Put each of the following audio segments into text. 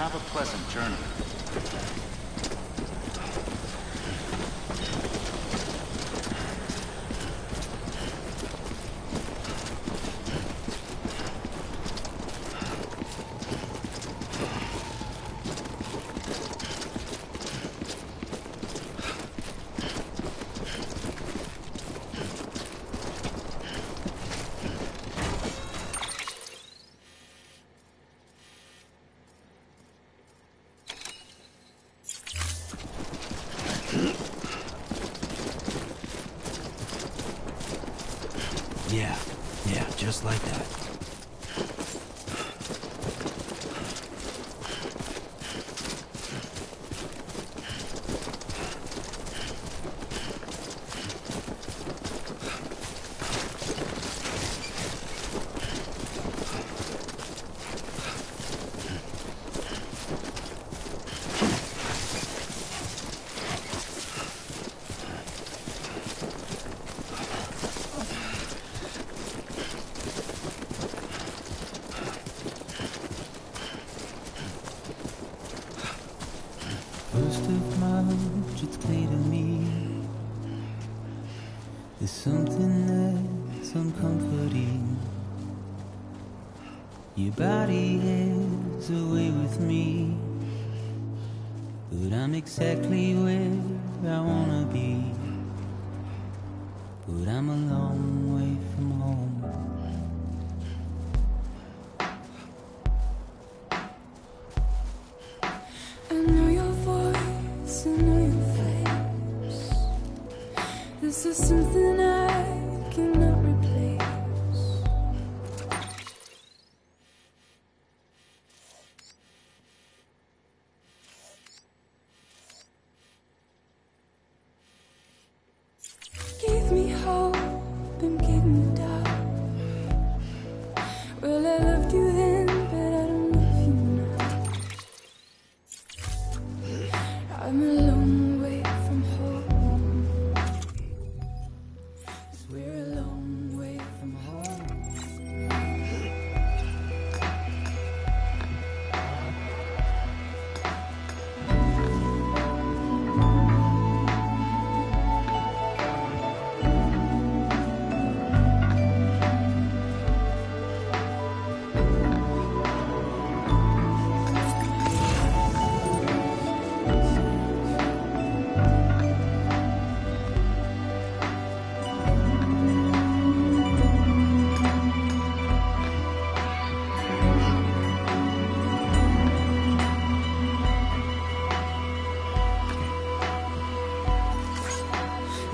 Have a pleasant journey. Yeah, just like that. First of March, it's clear to me there's something that's uncomforting. Your body is away with me, but I'm exactly where I wanna be. But I'm a long way from home. I know your voice, I know your face. This is something I cannot replace. Gave me hope and gave me doubt. Well, I loved you then, but I don't love you now. I'm a long way from home. 'Cause we're a long way from home.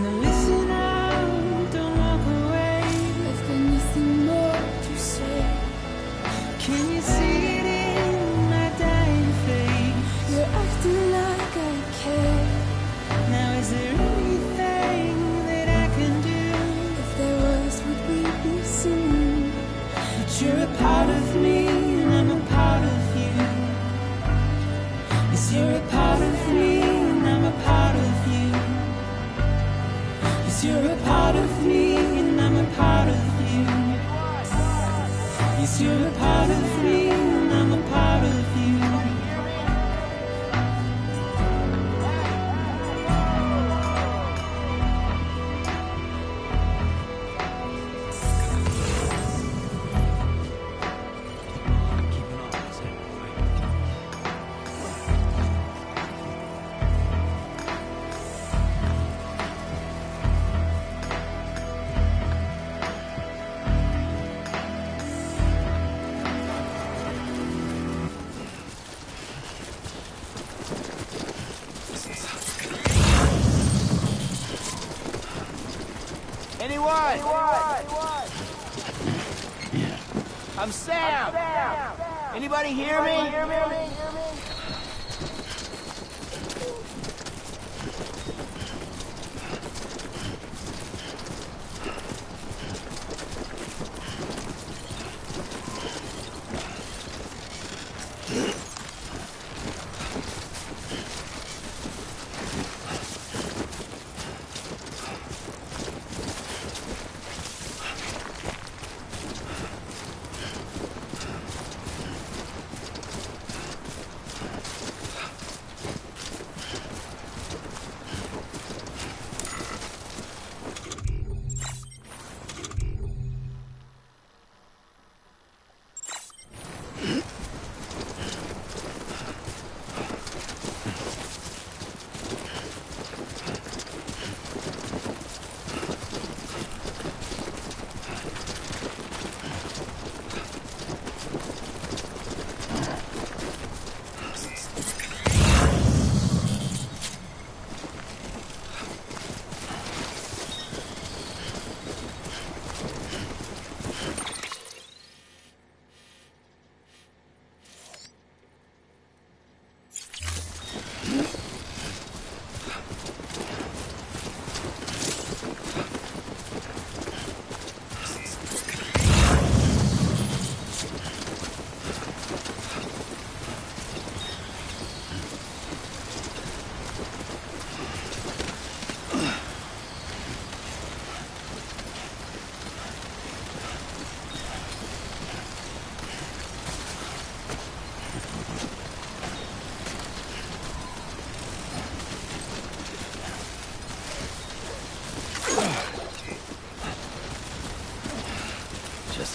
Now listen out, don't walk away. I've got nothing more to say. Can you see it in my dying face? You're acting like I care. Now is there anything that I can do? If there was, would we be singing? But you're a part of me and I'm a part of you. Yes, you're a part of me and I'm a part of you. Yes, you're a part of me and I'm a part of you. Yes, you're a part of me and I'm a part of you. Anyone? Yeah. I'm Sam. Anybody hear me?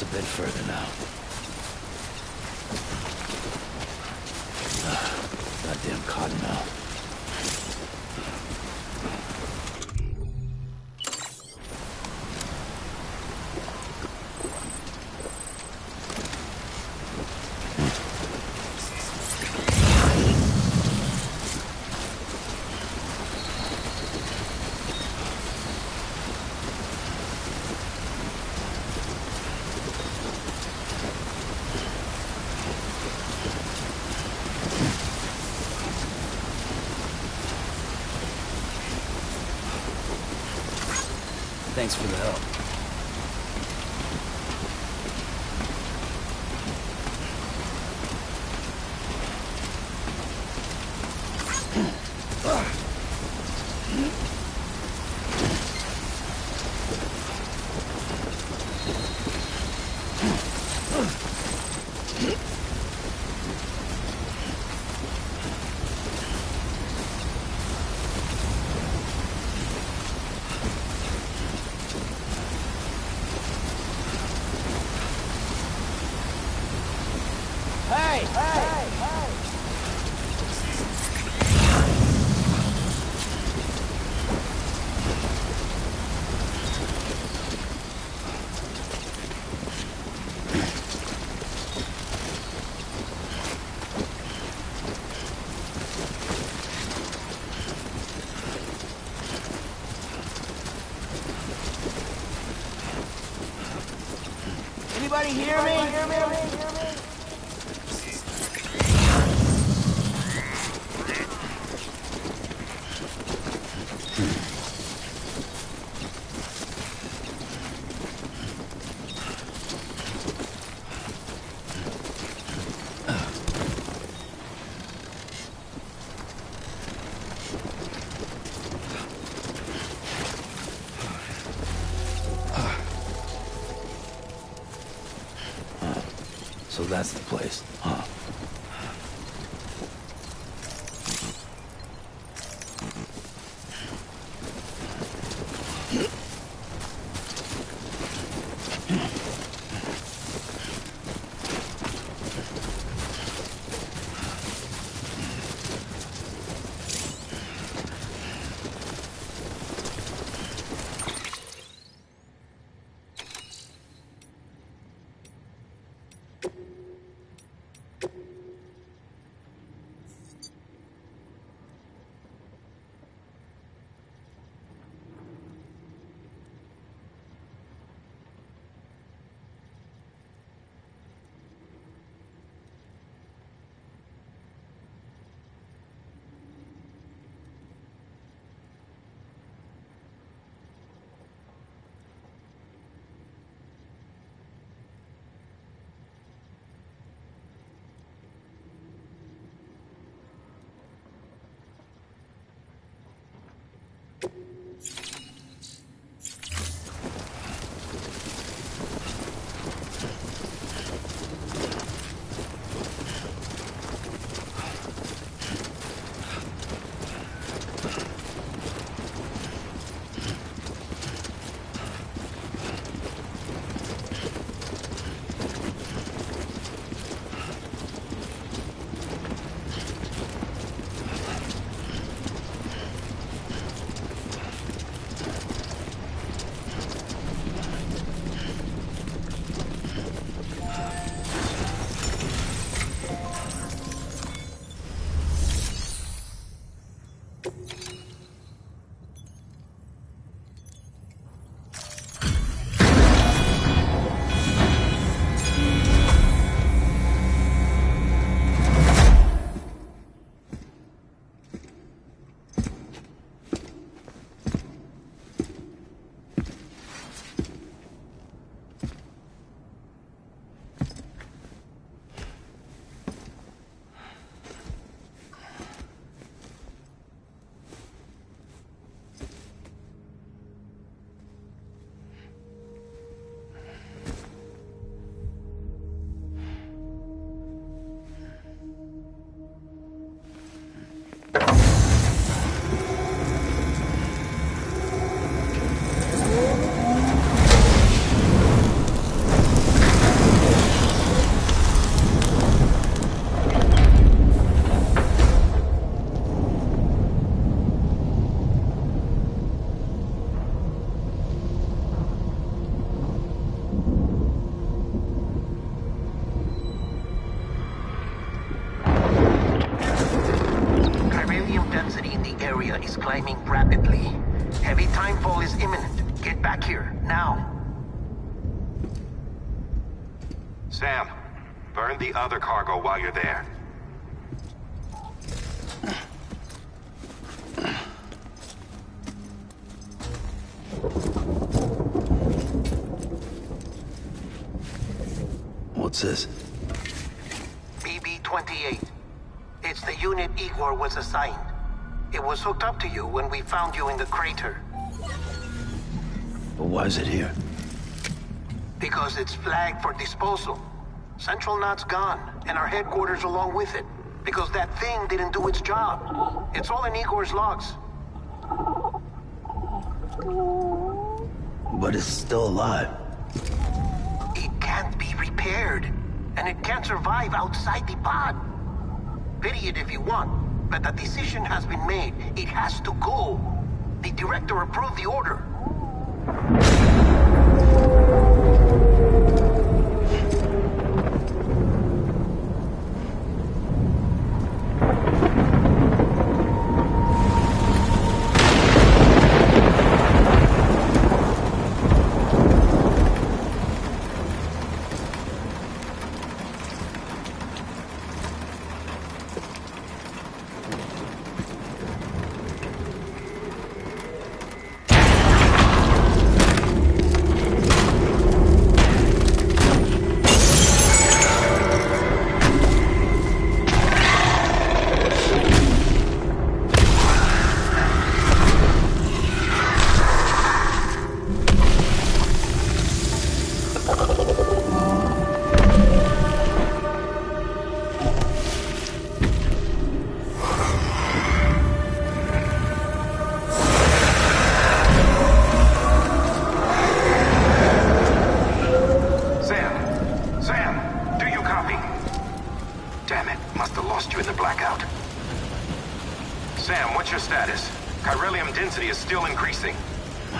a bit further now. Goddamn cottonmouth. Thanks for the help. Anybody hear me? So that's the place, huh? climbing rapidly. Heavy timefall is imminent. Get back here, now. Sam, burn the other cargo while you're there. What's this? BB-28. It's the unit Igor was assigned. It was hooked up to you when we found you in the crater. But why is it here? Because it's flagged for disposal. Central Knot's gone, and our headquarters along with it. Because that thing didn't do its job. It's all in Igor's logs. But it's still alive. It can't be repaired, and it can't survive outside the pod. Pity it if you want, but the decision has been made. It has to go. The director approved the order.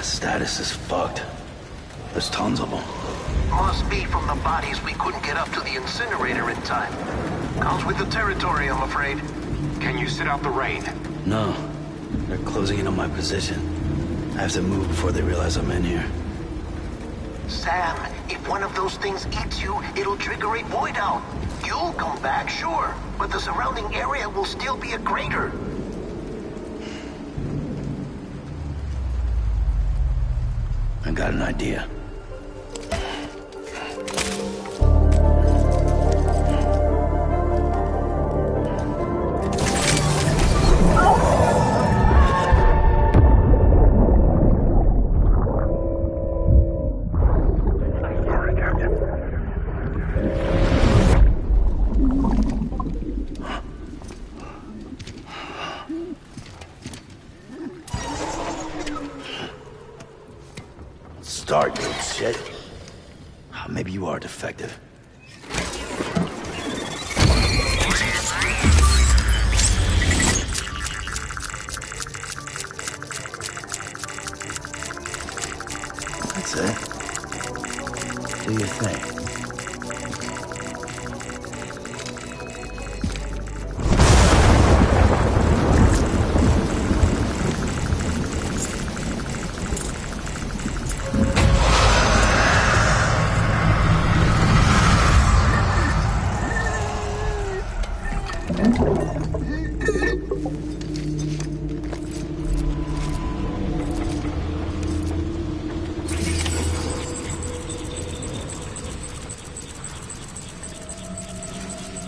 Status is fucked. There's tons of them. Must be from the bodies we couldn't get up to the incinerator in time. Comes with the territory, I'm afraid. Can you sit out the rain? No. They're closing in on my position. I have to move before they realize I'm in here. Sam, if one of those things eats you, it'll trigger a void out. You'll come back, sure, but the surrounding area will still be a crater. I got an idea. Start, you shit. Maybe you are defective. That's it. Do your thing.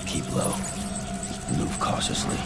Keep low. Move cautiously.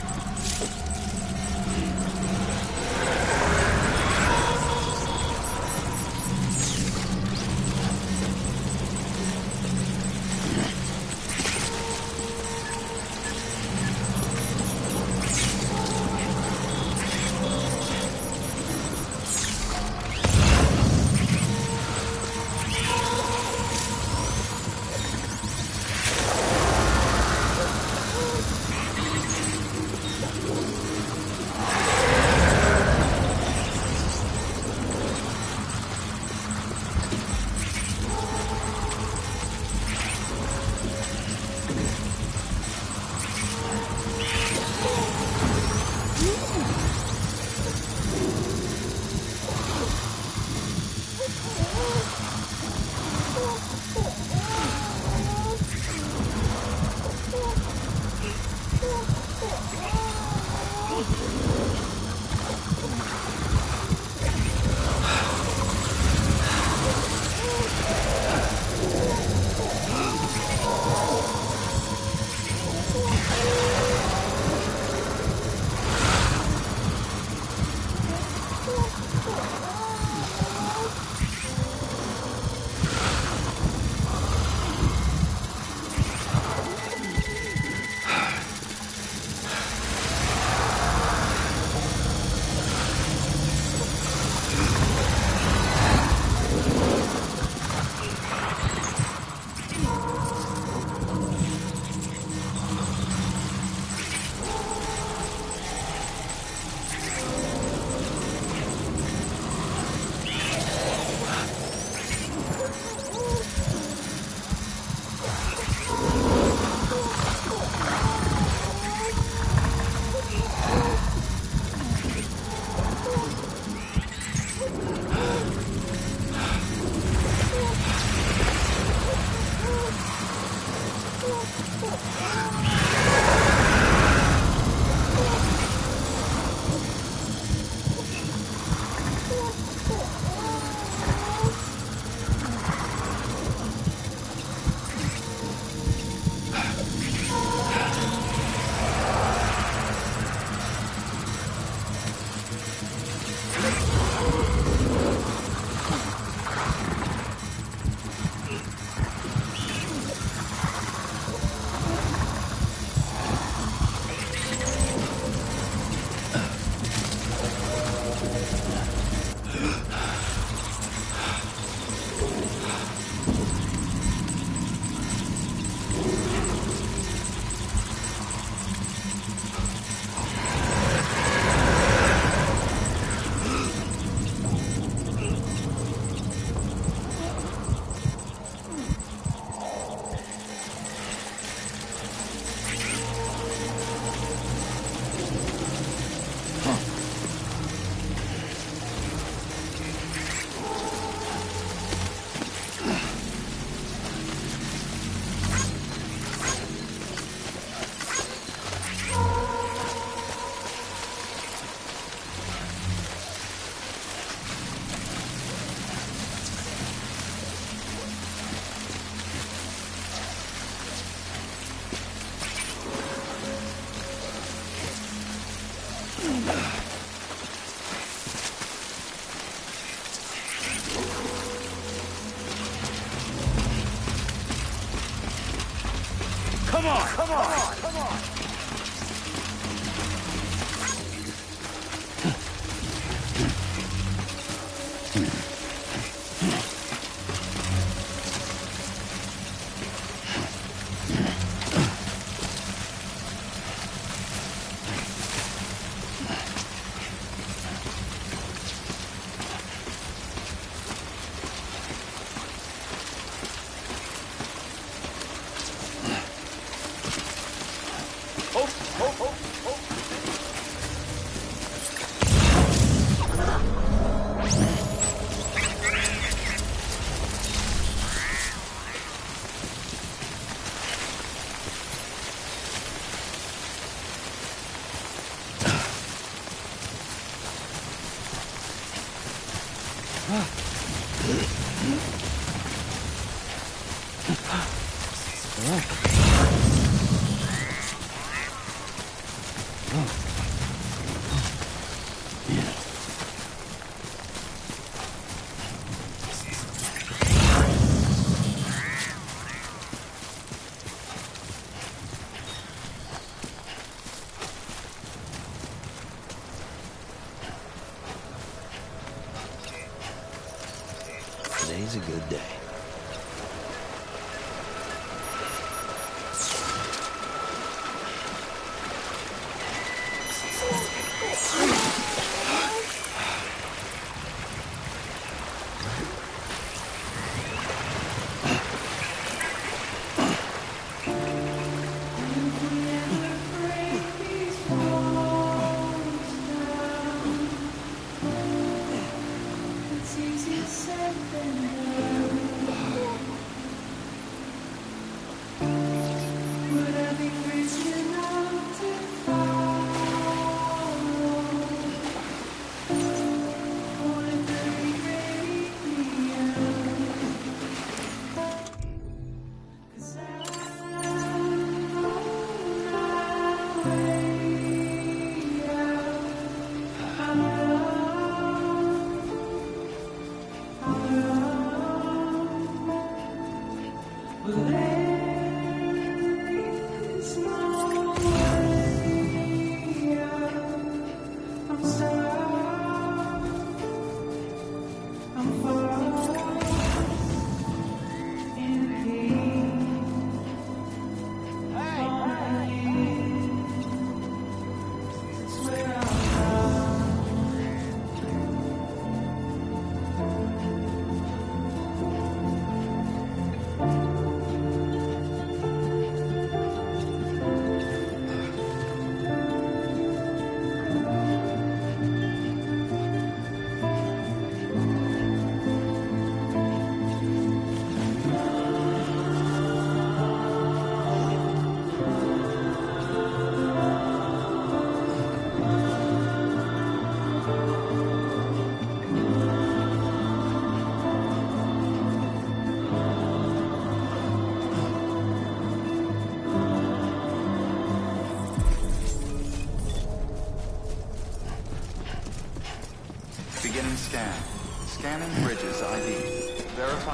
Come on, come on, come on! Today's a good day.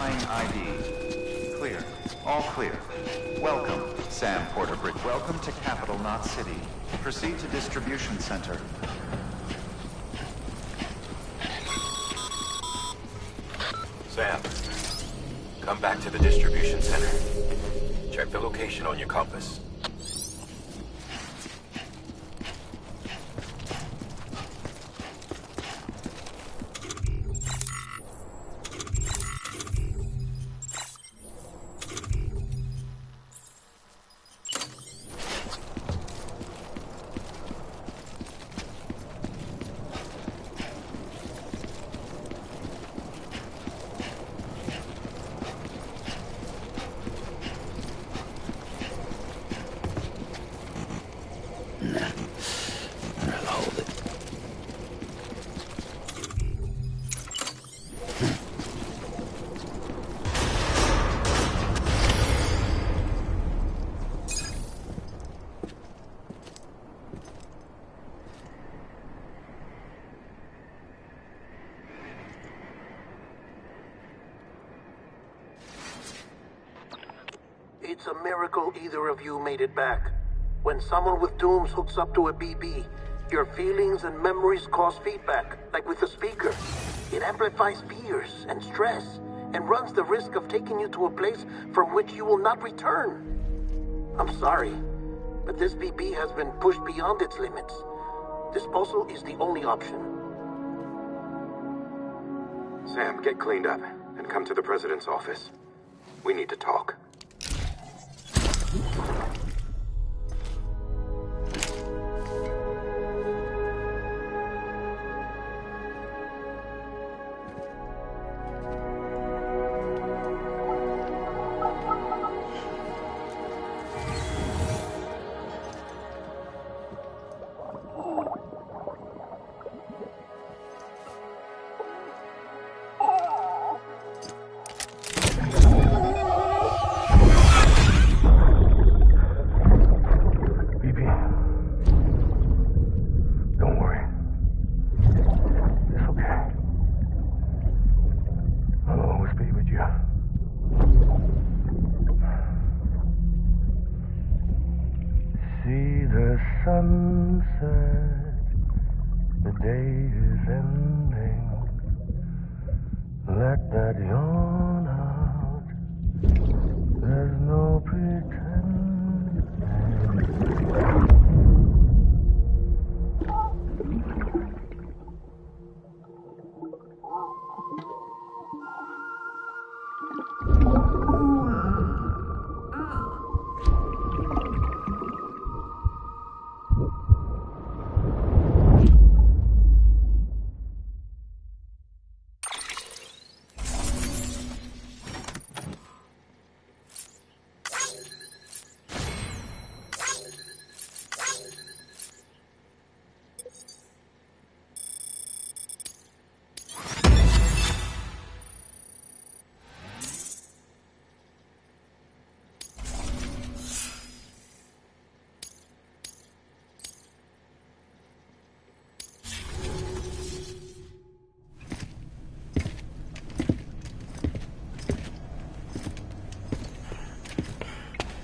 Verifying ID. Clear. All clear. Welcome, Sam Porterbridge. Welcome to Capital Knot City. Proceed to Distribution Center. Sam, come back to the distribution center. Check the location on your compass. It's a miracle either of you made it back. When someone with dooms hooks up to a BB, your feelings and memories cause feedback, like with the speaker. It amplifies fears and stress, and runs the risk of taking you to a place from which you will not return. I'm sorry, but this BB has been pushed beyond its limits. Disposal is the only option. Sam, get cleaned up and come to the president's office. We need to talk. Sunset, the day is ending. Let that yawn out. There's no pretending.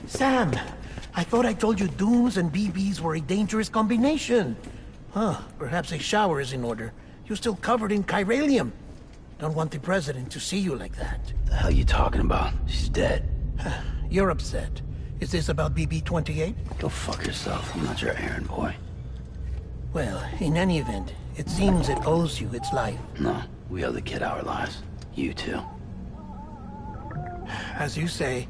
Sam, I thought I told you dooms and BBs were a dangerous combination. Huh, perhaps a shower is in order. You're still covered in chiralium. Don't want the president to see you like that. The hell you talking about? She's dead. You're upset. Is this about BB-28? Go fuck yourself. I'm not your errand boy. Well, in any event, it seems it owes you its life. No, we owe the kid our lives. You too. As you say,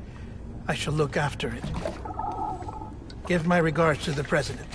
I shall look after it. Give my regards to the president.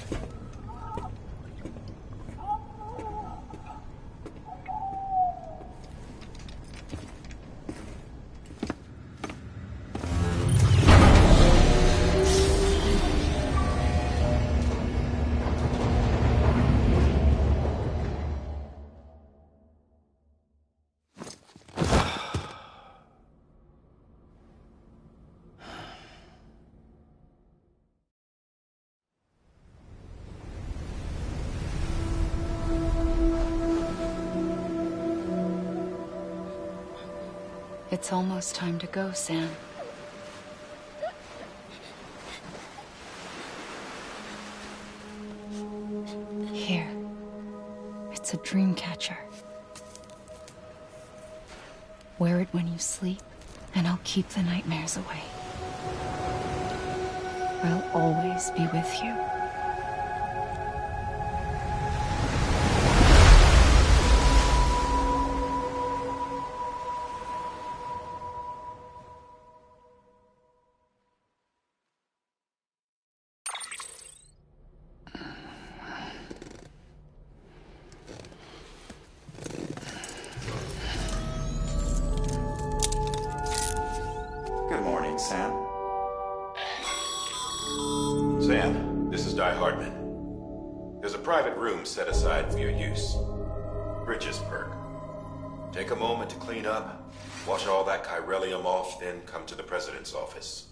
It's almost time to go, Sam. Here. It's a dream catcher. Wear it when you sleep, and I'll keep the nightmares away. I'll always be with you. Good morning, Sam. Sam, this is Di Hartman. There's a private room set aside for your use. Bridges perk. Take a moment to clean up, wash all that chiralium off, then come to the president's office.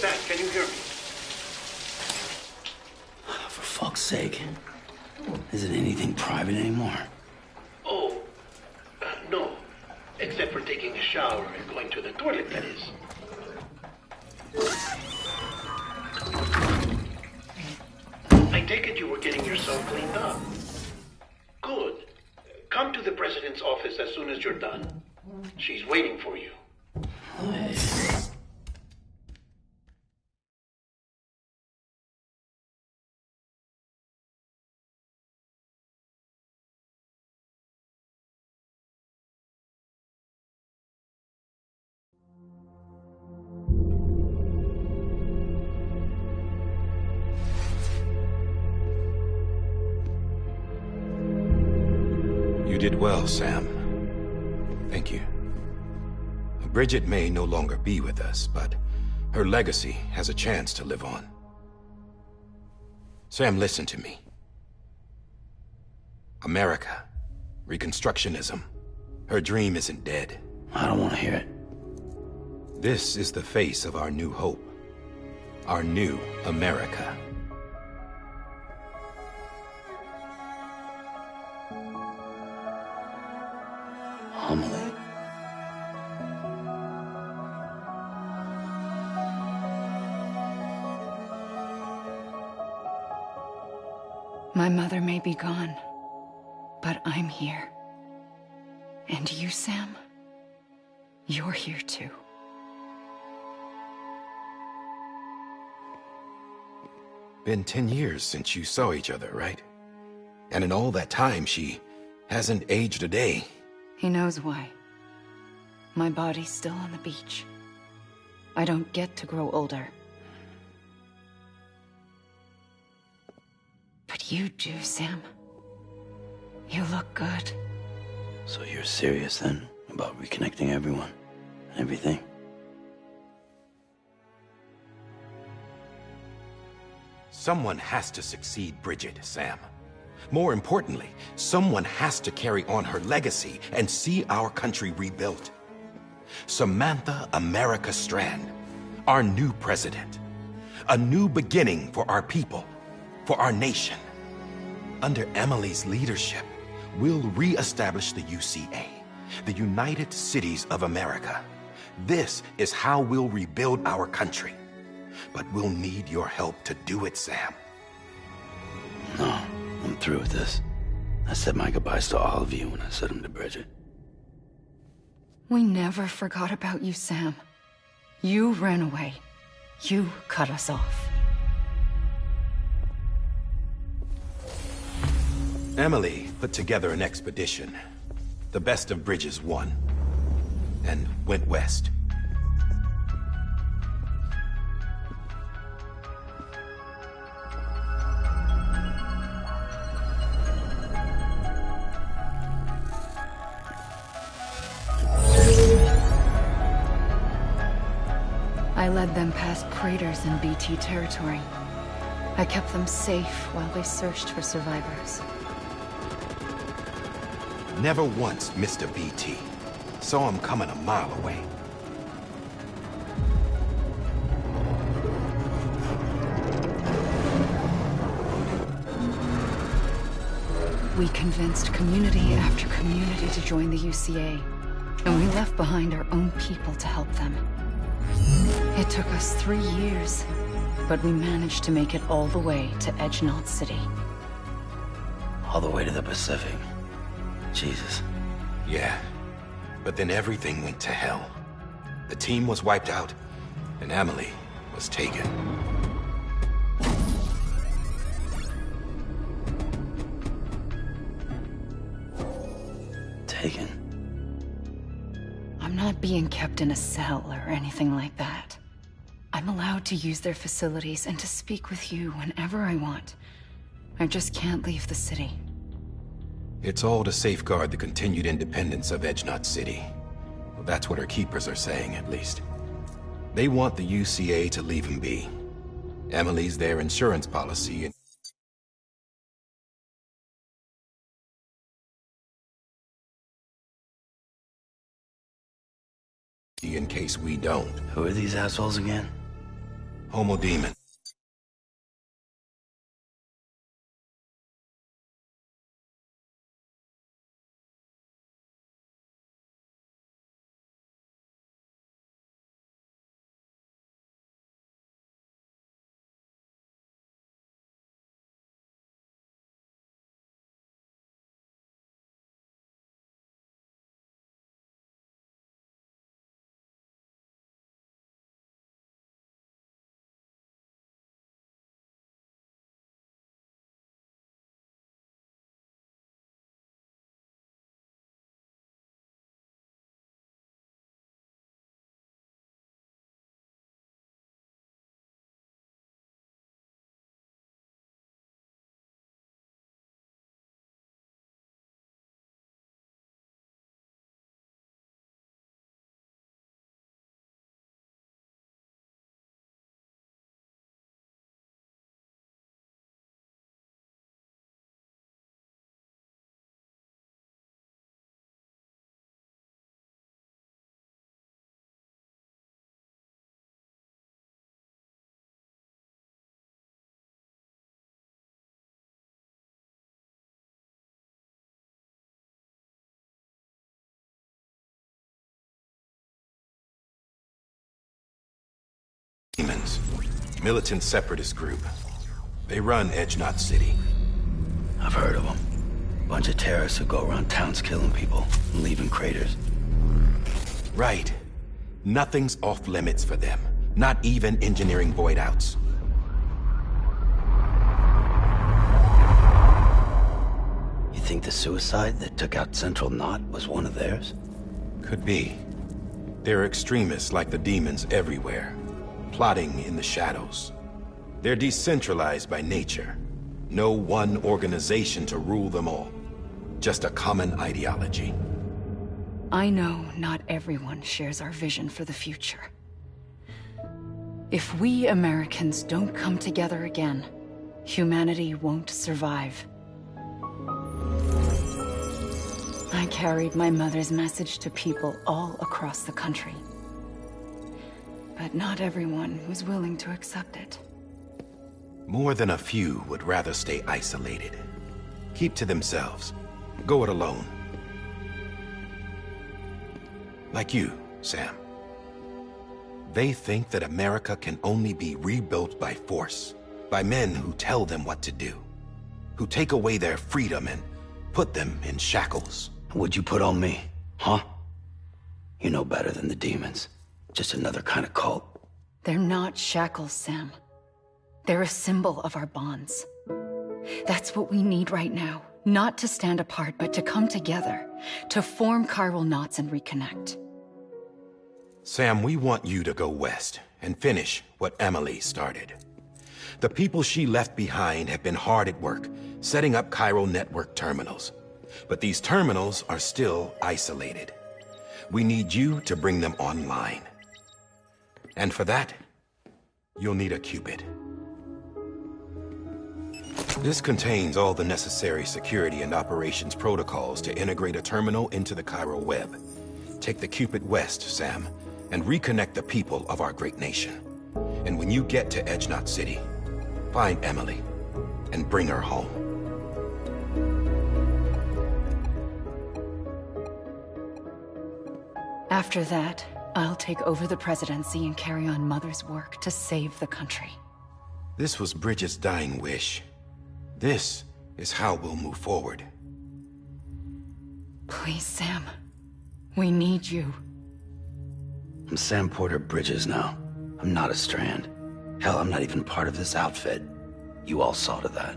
Sam, can you hear me? For fuck's sake. Isn't anything private anymore? Oh, no. Except for taking a shower and going to the toilet, that is. I take it you were getting yourself cleaned up. Good. Come to the president's office as soon as you're done. She's waiting for you. You did well, Sam. Thank you. Bridget may no longer be with us, but her legacy has a chance to live on. Sam, listen to me. America, Reconstructionism, her dream isn't dead. I don't want to hear it. This is the face of our new hope. Our new America. Homily. My mother may be gone, but I'm here. And you, Sam? You're here too. Been 10 years since you saw each other, right? And in all that time, she hasn't aged a day. He knows why. My body's still on the beach. I don't get to grow older. But you do, Sam. You look good. So you're serious then about reconnecting everyone and everything? Someone has to succeed Bridget, Sam. More importantly, someone has to carry on her legacy and see our country rebuilt. Samantha America Strand, our new president. A new beginning for our people, for our nation. Under Emily's leadership, we'll re-establish the UCA, the United Cities of America. This is how we'll rebuild our country. But we'll need your help to do it, Sam. No, I'm through with this. I said my goodbyes to all of you when I said them to Bridget. We never forgot about you, Sam. You ran away. You cut us off. Emily put together an expedition. The best of Bridges won. And went west. I led them past craters in BT territory. I kept them safe while they searched for survivors. Never once missed a BT. Saw him coming a mile away. We convinced community after community to join the UCA, and we left behind our own people to help them. It took us 3 years, but we managed to make it all the way to Edgenalt City. All the way to the Pacific. Jesus. Yeah, but then everything went to hell. The team was wiped out, and Emily was taken. Taken. I'm not being kept in a cell or anything like that. I'm allowed to use their facilities and to speak with you whenever I want. I just can't leave the city. It's all to safeguard the continued independence of Edgenalt City. Well, that's what her keepers are saying, at least. They want the UCA to leave him be. Emily's their insurance policy, and in case we don't. Who are these assholes again? Homo Demon. Militant separatist group. They run Edge Knot City. I've heard of them. Bunch of terrorists who go around towns killing people and leaving craters. Right. Nothing's off limits for them. Not even engineering void outs. You think the suicide that took out Central Knot was one of theirs? Could be. There are extremists like the demons everywhere, plotting in the shadows. They're decentralized by nature. No one organization to rule them all. Just a common ideology. I know not everyone shares our vision for the future. If we Americans don't come together again, humanity won't survive. I carried my mother's message to people all across the country. But not everyone was willing to accept it. More than a few would rather stay isolated. Keep to themselves. Go it alone. Like you, Sam. They think that America can only be rebuilt by force, by men who tell them what to do, who take away their freedom and put them in shackles. What'd you put on me, huh? You know better than the demons. Just another kind of cult. They're not shackles, Sam. They're a symbol of our bonds. That's what we need right now. Not to stand apart, but to come together. To form chiral knots and reconnect. Sam, we want you to go west and finish what Emily started. The people she left behind have been hard at work, setting up chiral network terminals. But these terminals are still isolated. We need you to bring them online. And for that, you'll need a qubit. This contains all the necessary security and operations protocols to integrate a terminal into the chiral web. Take the qubit west, Sam, and reconnect the people of our great nation. And when you get to Edge Knot City, find Emily and bring her home. After that, I'll take over the presidency and carry on Mother's work to save the country. This was Bridget's dying wish. This is how we'll move forward. Please, Sam. We need you. I'm Sam Porter Bridges now. I'm not a Strand. Hell, I'm not even part of this outfit. You all saw to that.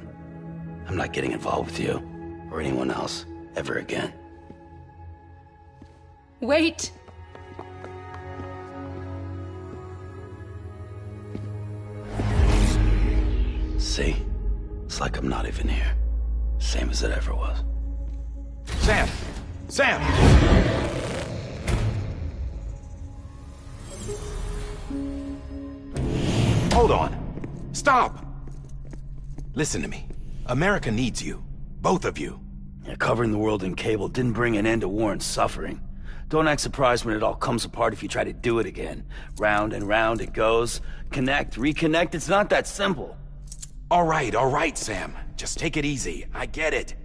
I'm not getting involved with you, or anyone else, ever again. Wait! See? It's like I'm not even here. Same as it ever was. Sam! Sam! Hold on. Stop! Listen to me. America needs you. Both of you. Yeah, covering the world in cable didn't bring an end to war and suffering. Don't act surprised when it all comes apart if you try to do it again. Round and round it goes. Connect, reconnect, it's not that simple. All right, Sam. Just take it easy. I get it.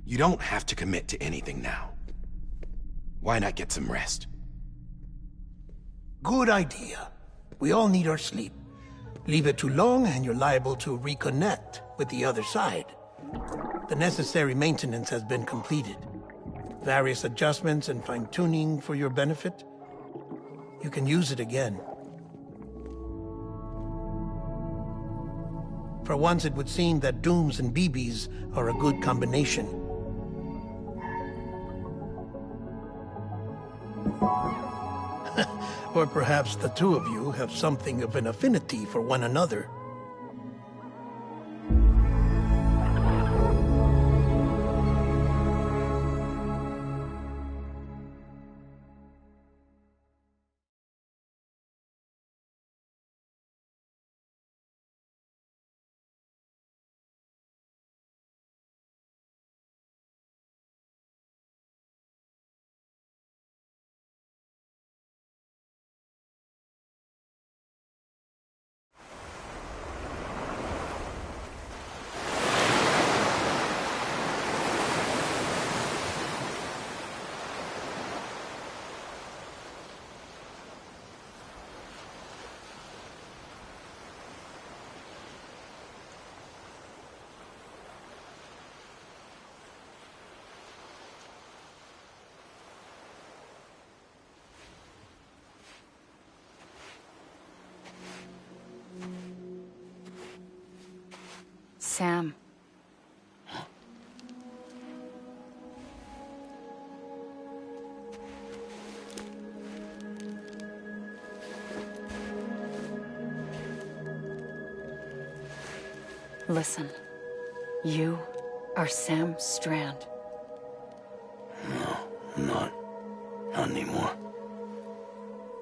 You don't have to commit to anything now. Why not get some rest? Good idea. We all need our sleep. Leave it too long and you're liable to reconnect with the other side. The necessary maintenance has been completed. Various adjustments and fine-tuning for your benefit. You can use it again. For once, it would seem that Dooms and BBs are a good combination. Or perhaps the two of you have something of an affinity for one another. Sam. Listen, you are Sam Strand. No, I'm not. Not anymore.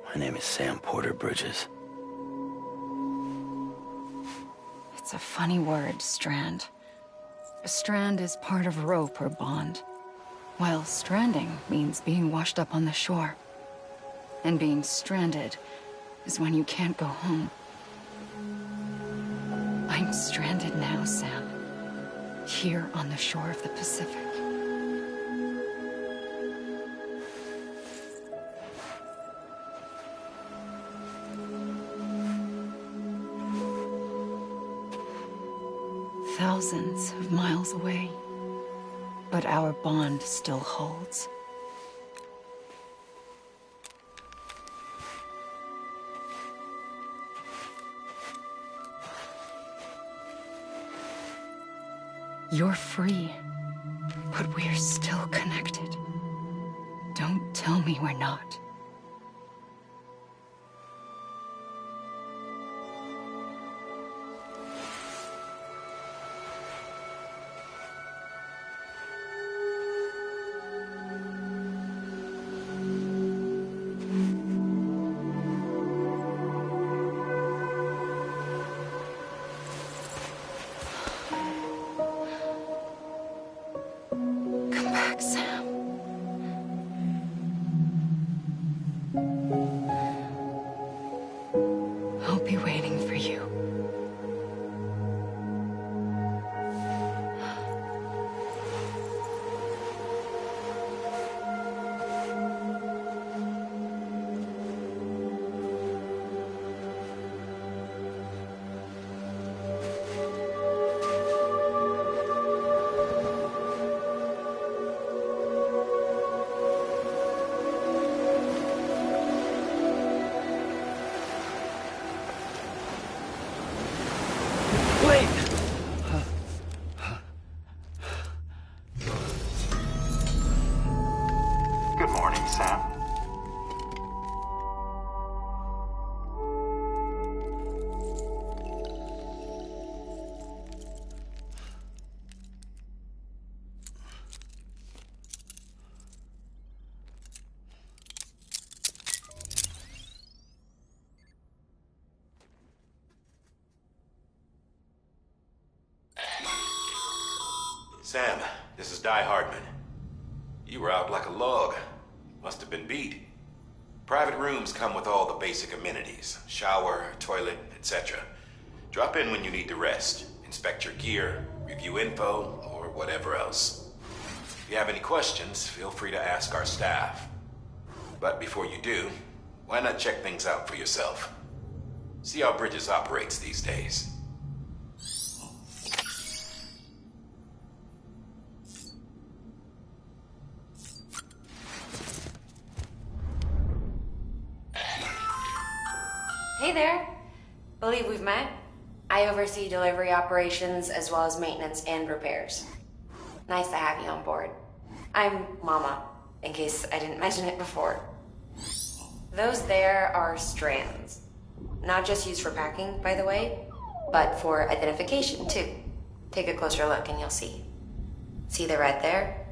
My name is Sam Porter Bridges. It's a funny word, strand. A strand is part of rope or bond, while stranding means being washed up on the shore. And being stranded is when you can't go home. I'm stranded now, Sam. Here on the shore of the Pacific. Thousands of miles away, but our bond still holds. You're free, but we're still connected. Don't tell me we're not. Come back, Sam. I'll be waiting for you. Wait! Good morning, Sam. Sam, this is Hardman. You were out like a log. Must have been beat. Private rooms come with all the basic amenities. Shower, toilet, etc. Drop in when you need to rest. Inspect your gear, review info, or whatever else. If you have any questions, feel free to ask our staff. But before you do, why not check things out for yourself? See how Bridges operates these days. Hey there. Believe we've met. I oversee delivery operations as well as maintenance and repairs. Nice to have you on board. I'm Mama, in case I didn't mention it before. Those there are strands. Not just used for packing, by the way, but for identification too. Take a closer look and you'll see. See the red there?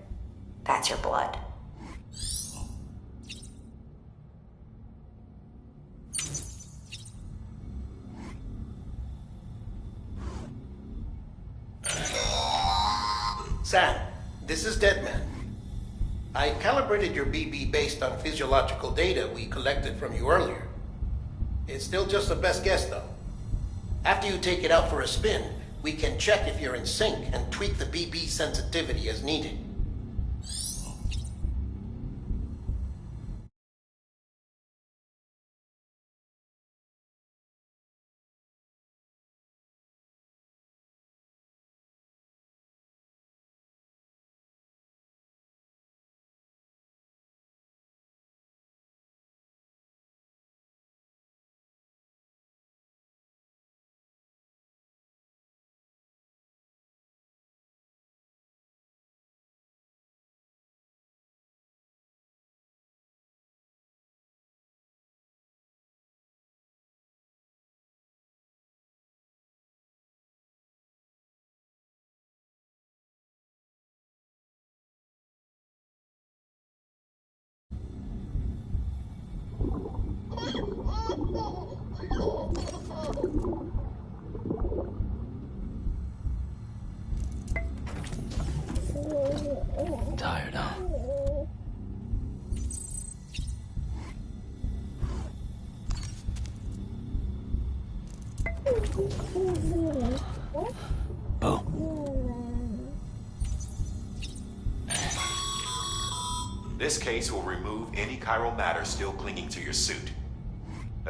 That's your blood. Sam, this is Deadman. I calibrated your BB based on physiological data we collected from you earlier. It's still just a best guess, though. After you take it out for a spin, we can check if you're in sync and tweak the BB sensitivity as needed. Tired, huh? Bo. This case will remove any chiral matter still clinging to your suit.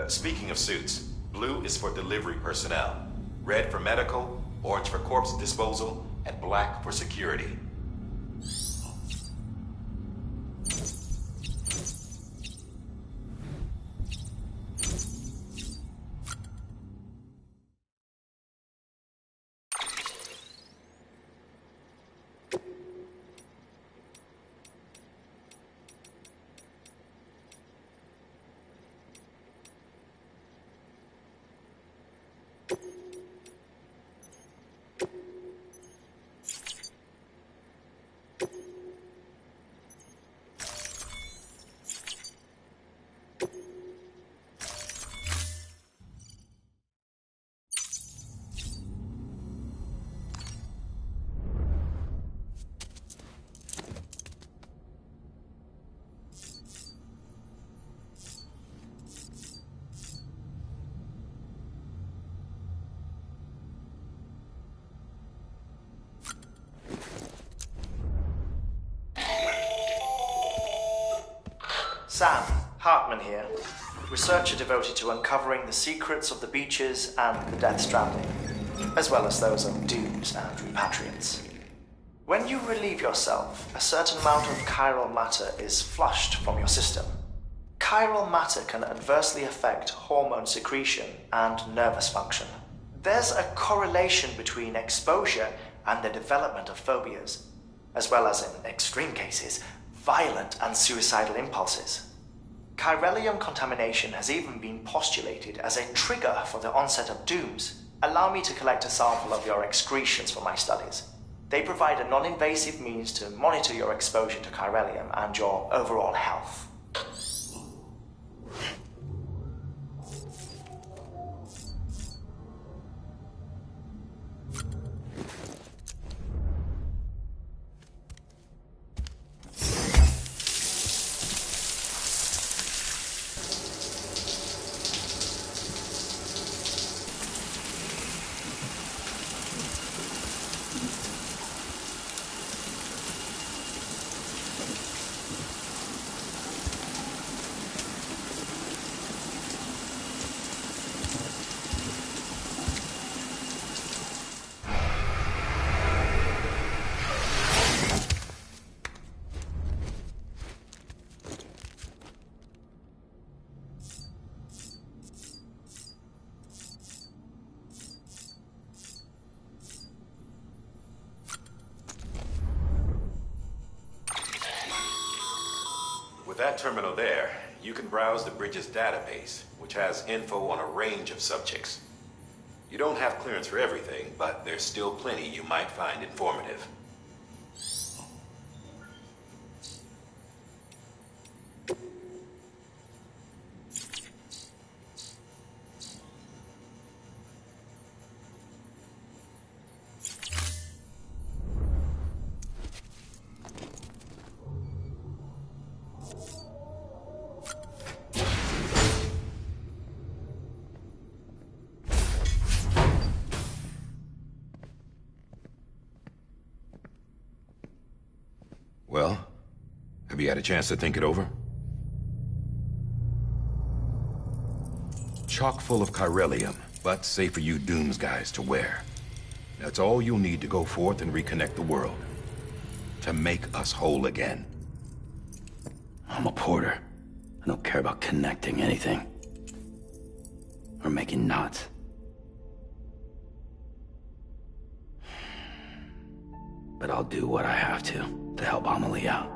Speaking of suits, blue is for delivery personnel, red for medical, orange for corpse disposal, and black for security. Sam, Hartman here, researcher devoted to uncovering the secrets of the beaches and the Death Stranding, as well as those of dooms and repatriants. When you relieve yourself, a certain amount of chiral matter is flushed from your system. Chiral matter can adversely affect hormone secretion and nervous function. There's a correlation between exposure and the development of phobias, as well as, in extreme cases, violent and suicidal impulses. Chiralium contamination has even been postulated as a trigger for the onset of dooms. Allow me to collect a sample of your excretions for my studies. They provide a non-invasive means to monitor your exposure to chiralium and your overall health. With that terminal there, you can browse the bridge's database, which has info on a range of subjects. You don't have clearance for everything, but there's still plenty you might find informative. Well, have you had a chance to think it over? Chock full of chiralium, but safe for you Dooms guys to wear. That's all you'll need to go forth and reconnect the world. To make us whole again. I'm a porter. I don't care about connecting anything. Or making knots. But I'll do what I have to help Amelie out.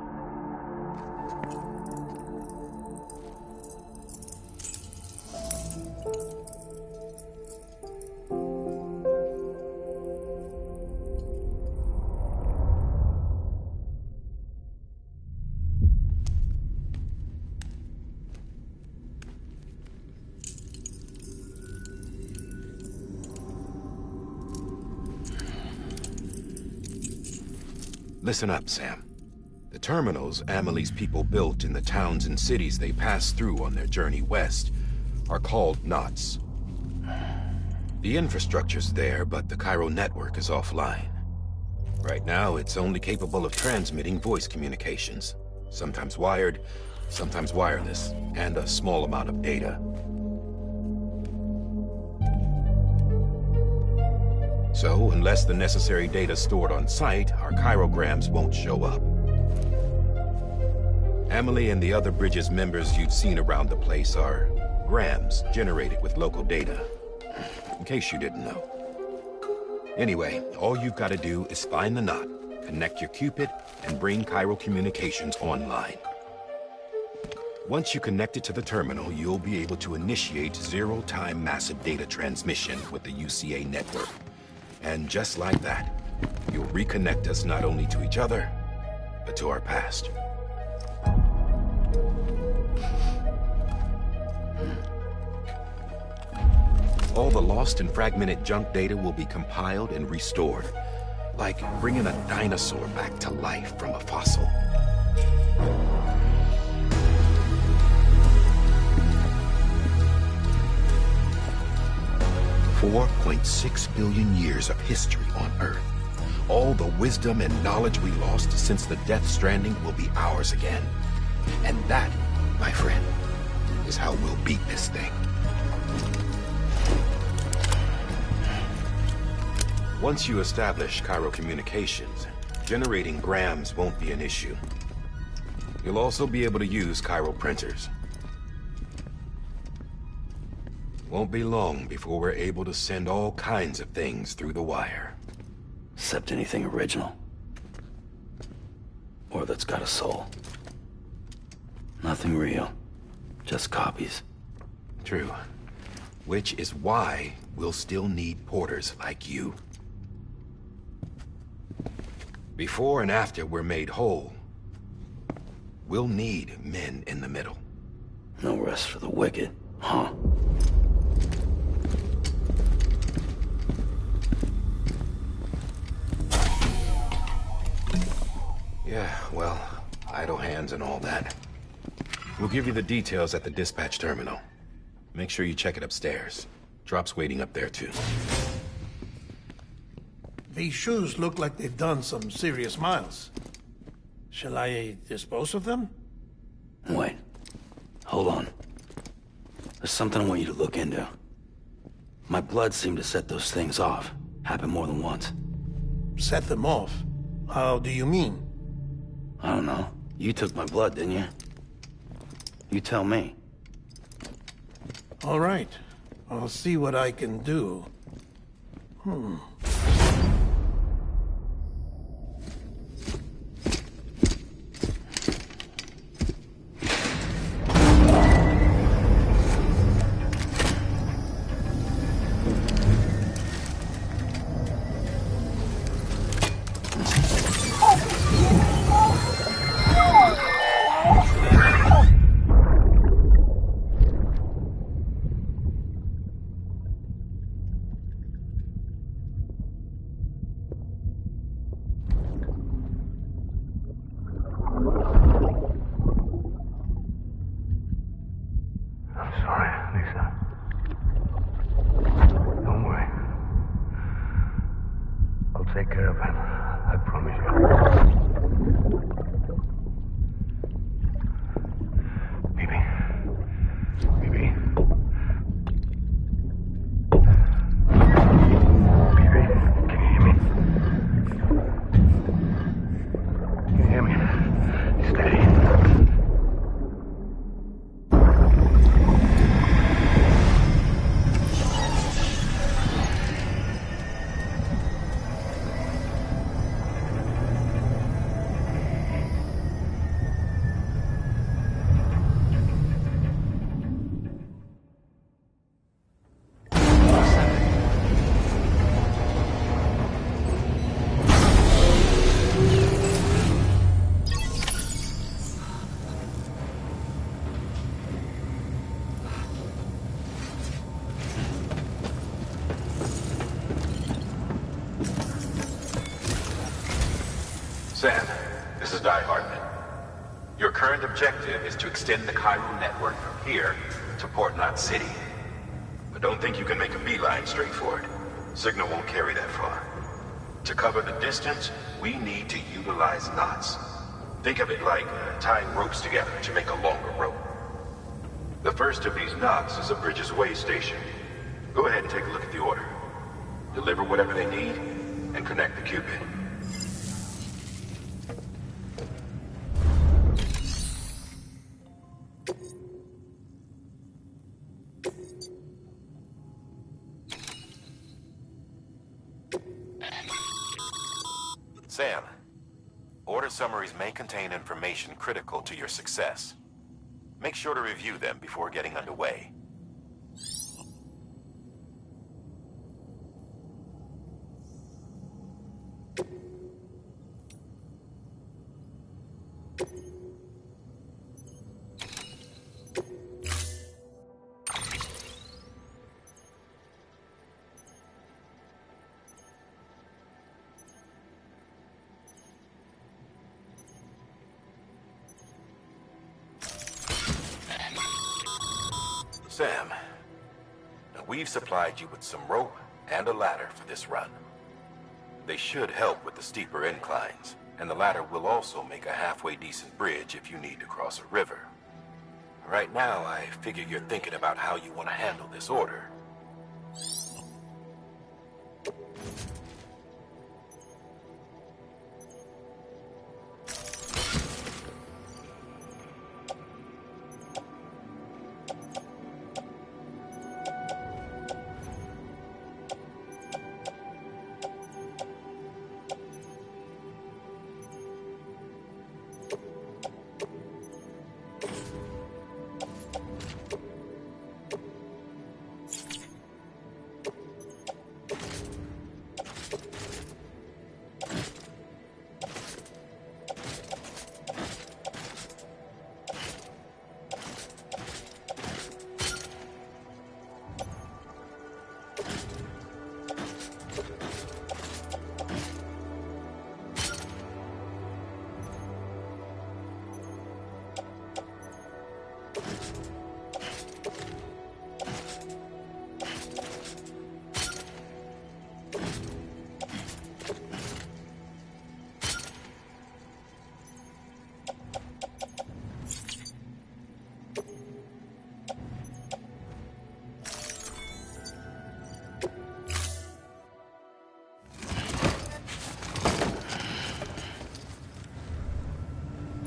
Listen up, Sam. The terminals Amelie's people built in the towns and cities they passed through on their journey west are called knots. The infrastructure's there, but the Cairo network is offline. Right now, it's only capable of transmitting voice communications. Sometimes wired, sometimes wireless, and a small amount of data. So, unless the necessary data's stored on site, our chirograms won't show up. Amelie and the other Bridges members you've seen around the place are grams generated with local data. In case you didn't know. Anyway, all you've got to do is find the knot, connect your Cupid, and bring Cairo Communications online. Once you connect it to the terminal, you'll be able to initiate zero-time massive data transmission with the UCA network. And just like that, you'll reconnect us not only to each other, but to our past. All the lost and fragmented junk data will be compiled and restored, like bringing a dinosaur back to life from a fossil. $4.6 billion years of history on Earth. All the wisdom and knowledge we lost since the Death Stranding will be ours again. And that, my friend, is how we'll beat this thing. Once you establish Cairo Communications, generating grams won't be an issue. You'll also be able to use Cairo printers. Won't be long before we're able to send all kinds of things through the wire. Except anything original. Or that's got a soul. Nothing real. Just copies. True. Which is why we'll still need porters like you. Before and after we're made whole, we'll need men in the middle. No rest for the wicked, huh? Yeah, well, idle hands and all that. We'll give you the details at the dispatch terminal. Make sure you check it upstairs. Drop's waiting up there, too. These shoes look like they've done some serious miles. Shall I dispose of them? Wait. Hold on. There's something I want you to look into. My blood seemed to set those things off. Happened more than once. Set them off? How do you mean? I don't know. You took my blood, didn't you? You tell me. All right. I'll see what I can do. Take care of him. I promise you. Baby. Baby. Baby, can you hear me? Can you hear me? Steady. this is Die Hartman. Your current objective is to extend the Chiral network from here to Port Knot City. But don't think you can make a beeline straight for it. Signal won't carry that far. To cover the distance, we need to utilize knots. Think of it like tying ropes together to make a longer rope. The first of these knots is a Bridges Way station. Go ahead and take a look at the order. Deliver whatever they need, and connect the Cupid. Sam, order summaries may contain information critical to your success. Make sure to review them before getting underway. Sam, we've supplied you with some rope and a ladder for this run. They should help with the steeper inclines, and the ladder will also make a halfway decent bridge if you need to cross a river. Right now, I figure you're thinking about how you want to handle this order.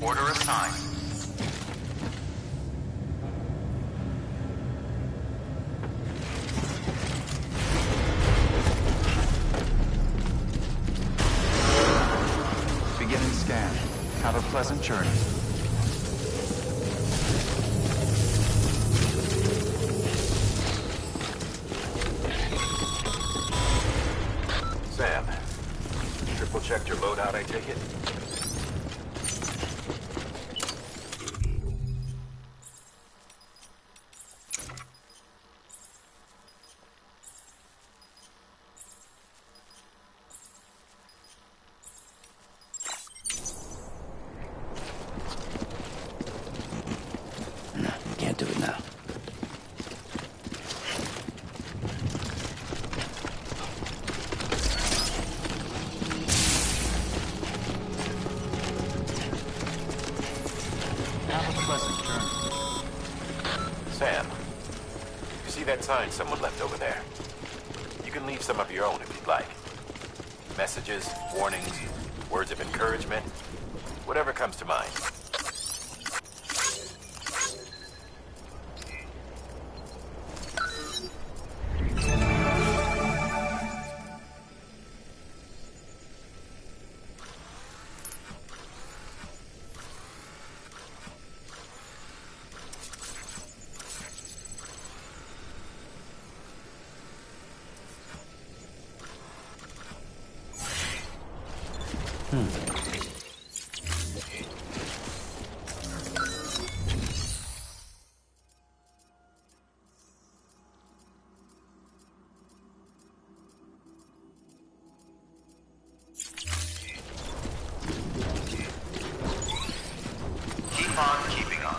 Order assigned. Beginning scan. Have a pleasant journey. Sam, triple checked your loadout, I take it? Can't do it now. Have a pleasant journey. Sam, you see that sign someone left over there? You can leave some of your own if you'd like. Messages, warnings, words of encouragement, whatever comes to mind. keep on keeping on.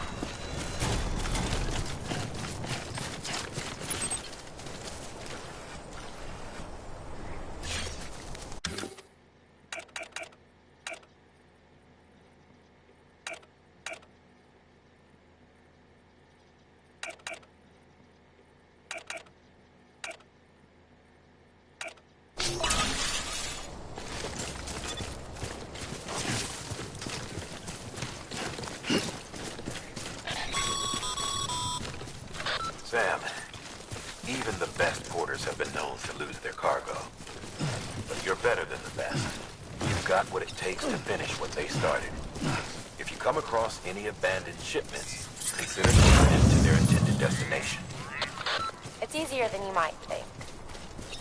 Sam, even the best porters have been known to lose their cargo. But you're better than the best. You've got what it takes to finish what they started. If you come across any abandoned shipments, consider taking them to their intended destination. It's easier than you might think.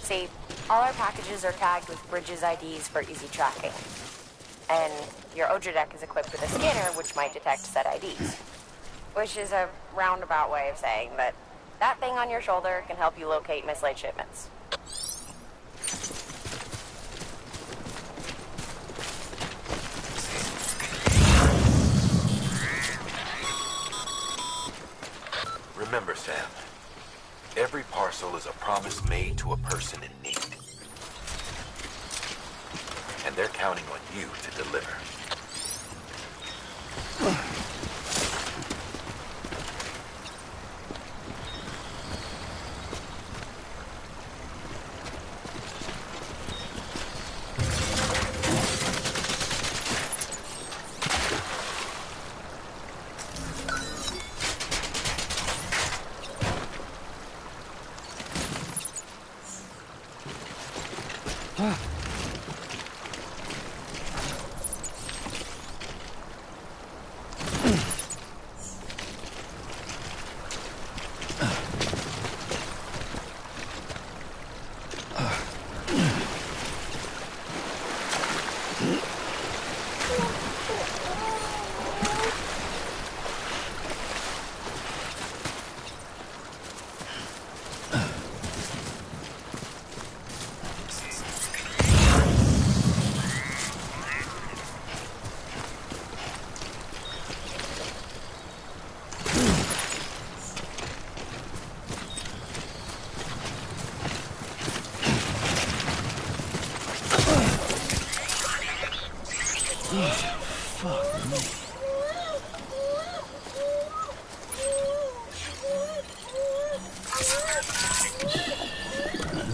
See, all our packages are tagged with Bridges IDs for easy tracking. And your Odra deck is equipped with a scanner which might detect said IDs. Which is a roundabout way of saying that that thing on your shoulder can help you locate mislaid shipments. Remember, Sam, every parcel is a promise made to a person in need. And they're counting on you to deliver.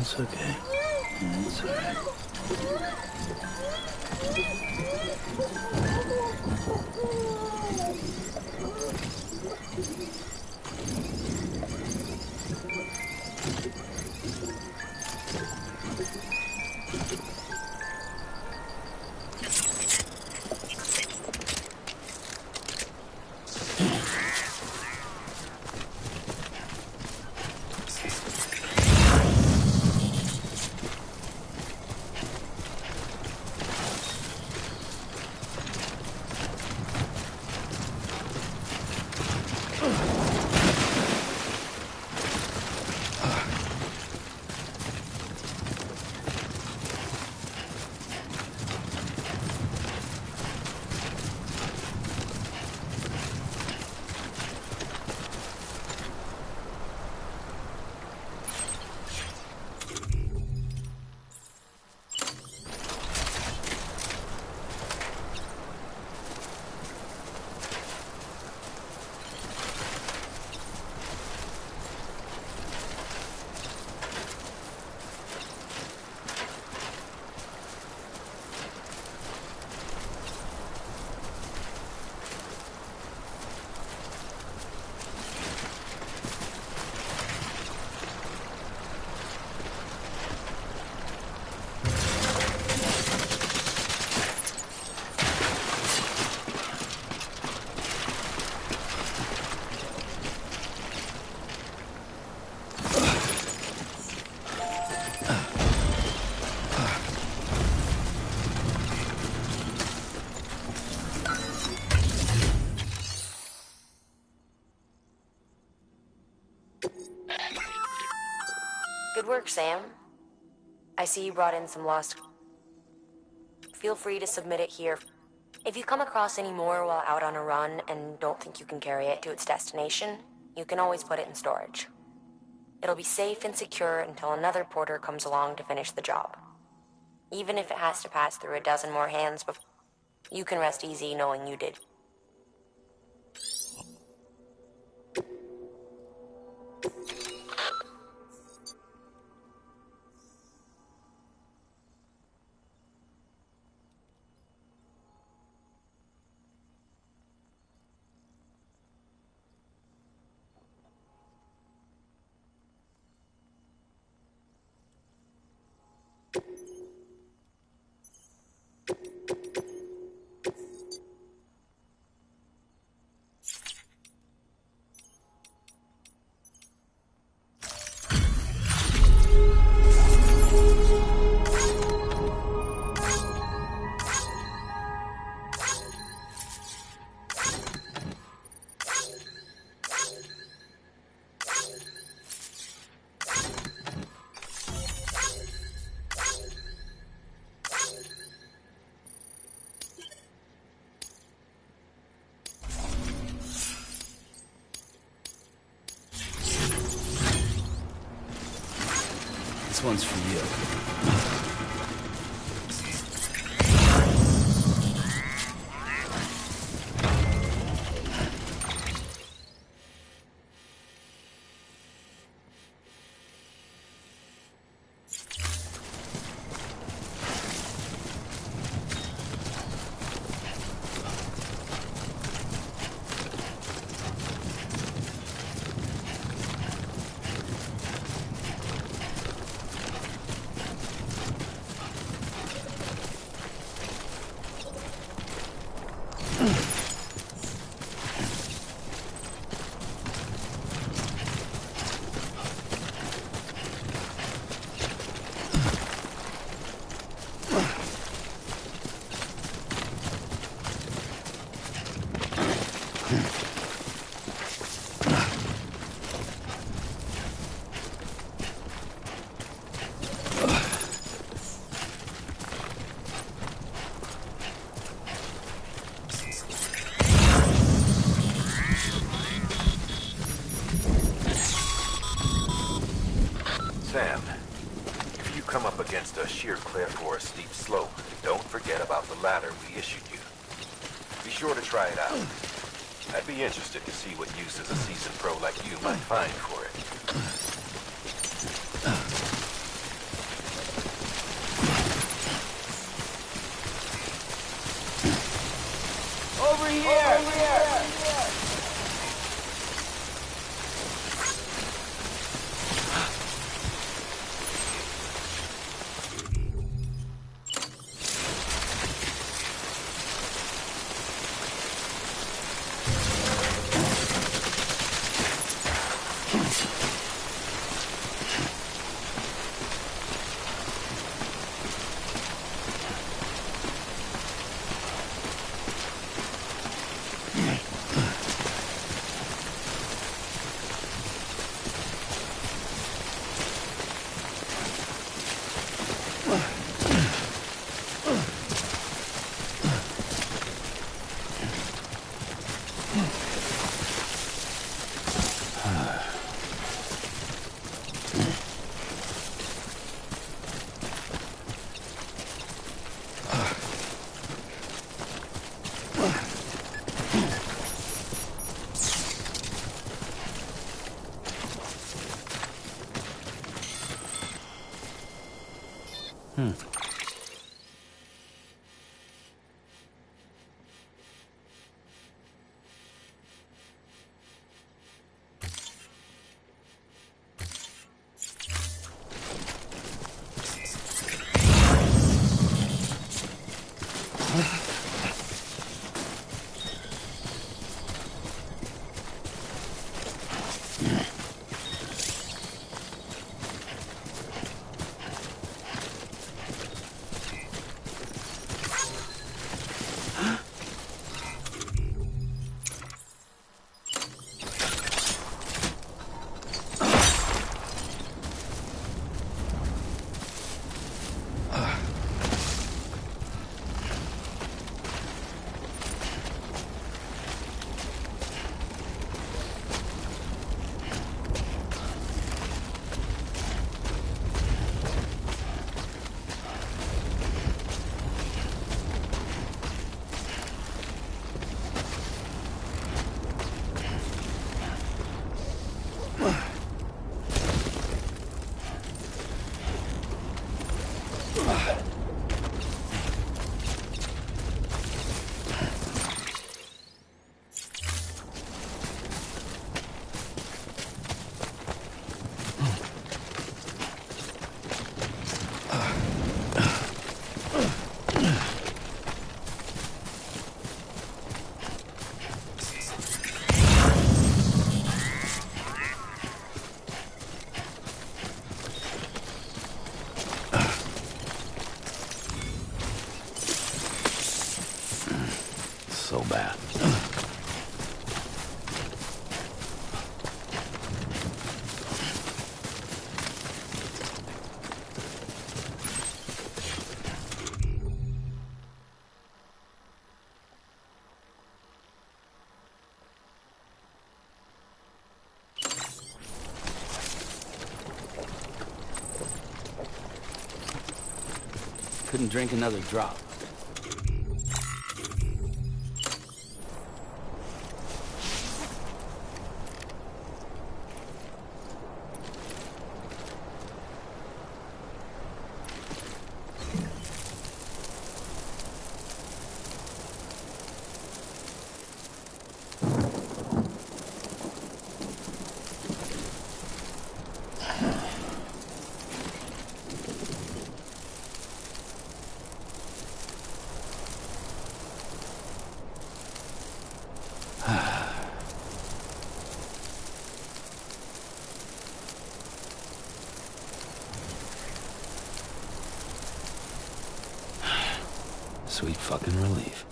It's okay. It's all right. Good work, Sam. I see you brought in some lost. Feel free to submit it here. If you come across any more while out on a run and don't think you can carry it to its destination, you can always put it in storage. It'll be safe and secure until another porter comes along to finish the job. Even if it has to pass through a dozen more hands before, you can rest easy knowing you did. This one's for you. Sam, if you come up against a sheer cliff or a steep slope, don't forget about the ladder we issued you. Be sure to try it out. I'd be interested to see what uses a seasoned pro like you might find for it. Over here! Over here! couldn't drink another drop. Sweet fucking relief.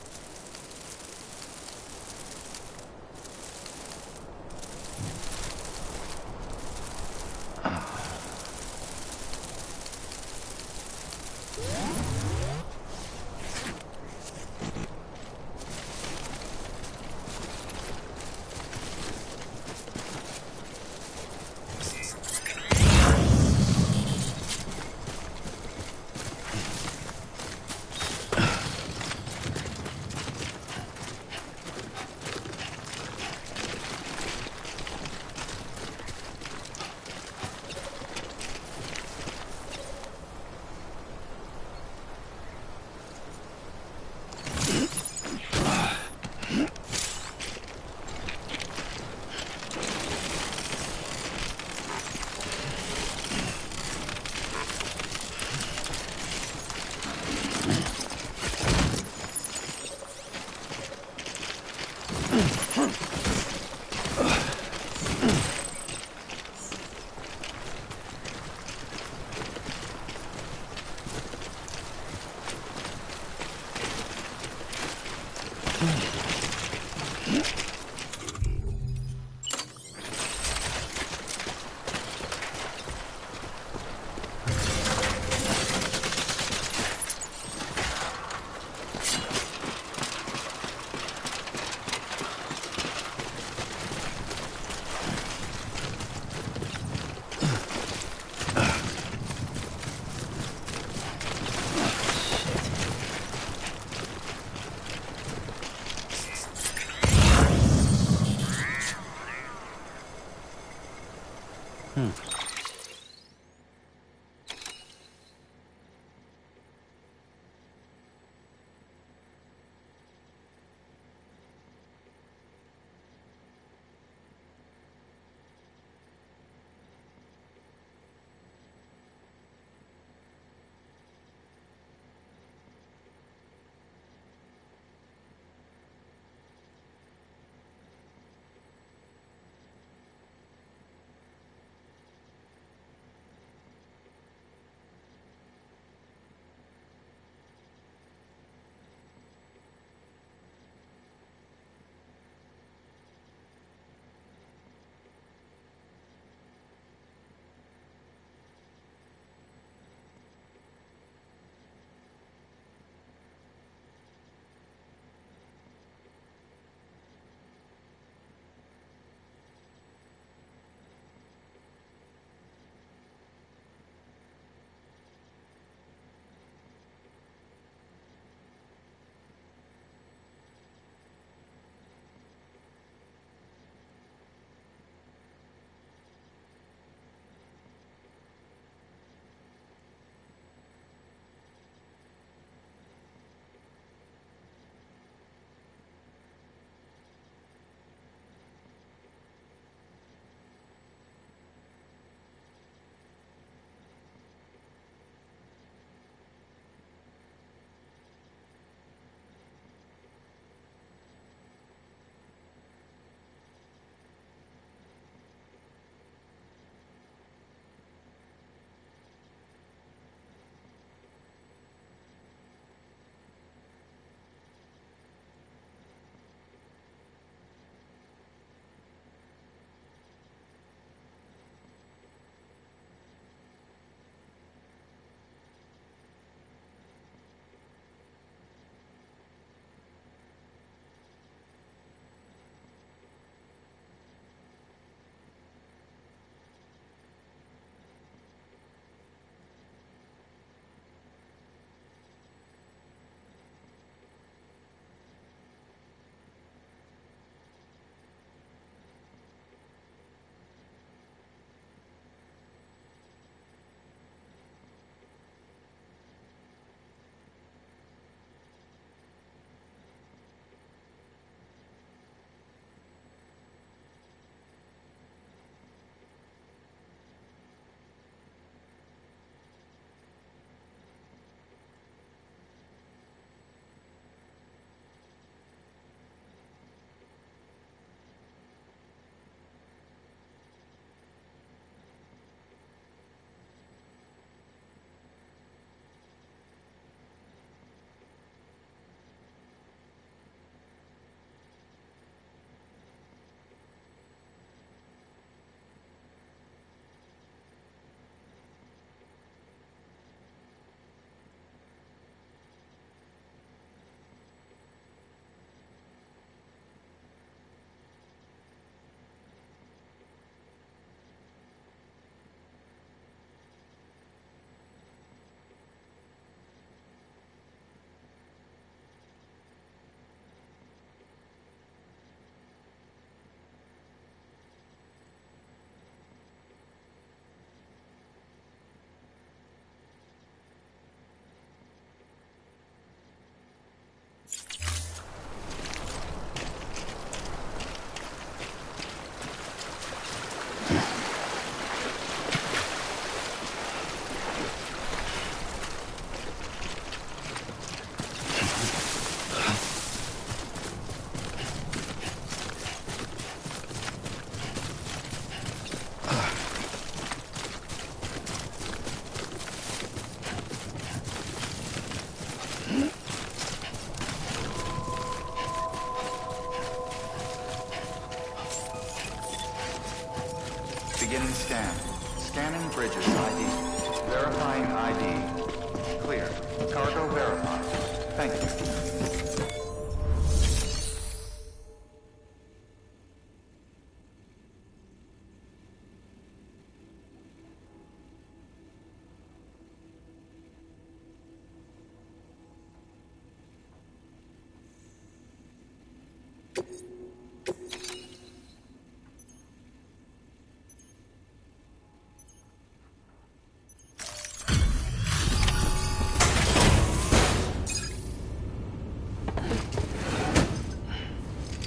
Beginning scan. Scanning Bridges ID. Verifying ID. Clear. Cargo verified. Thank you.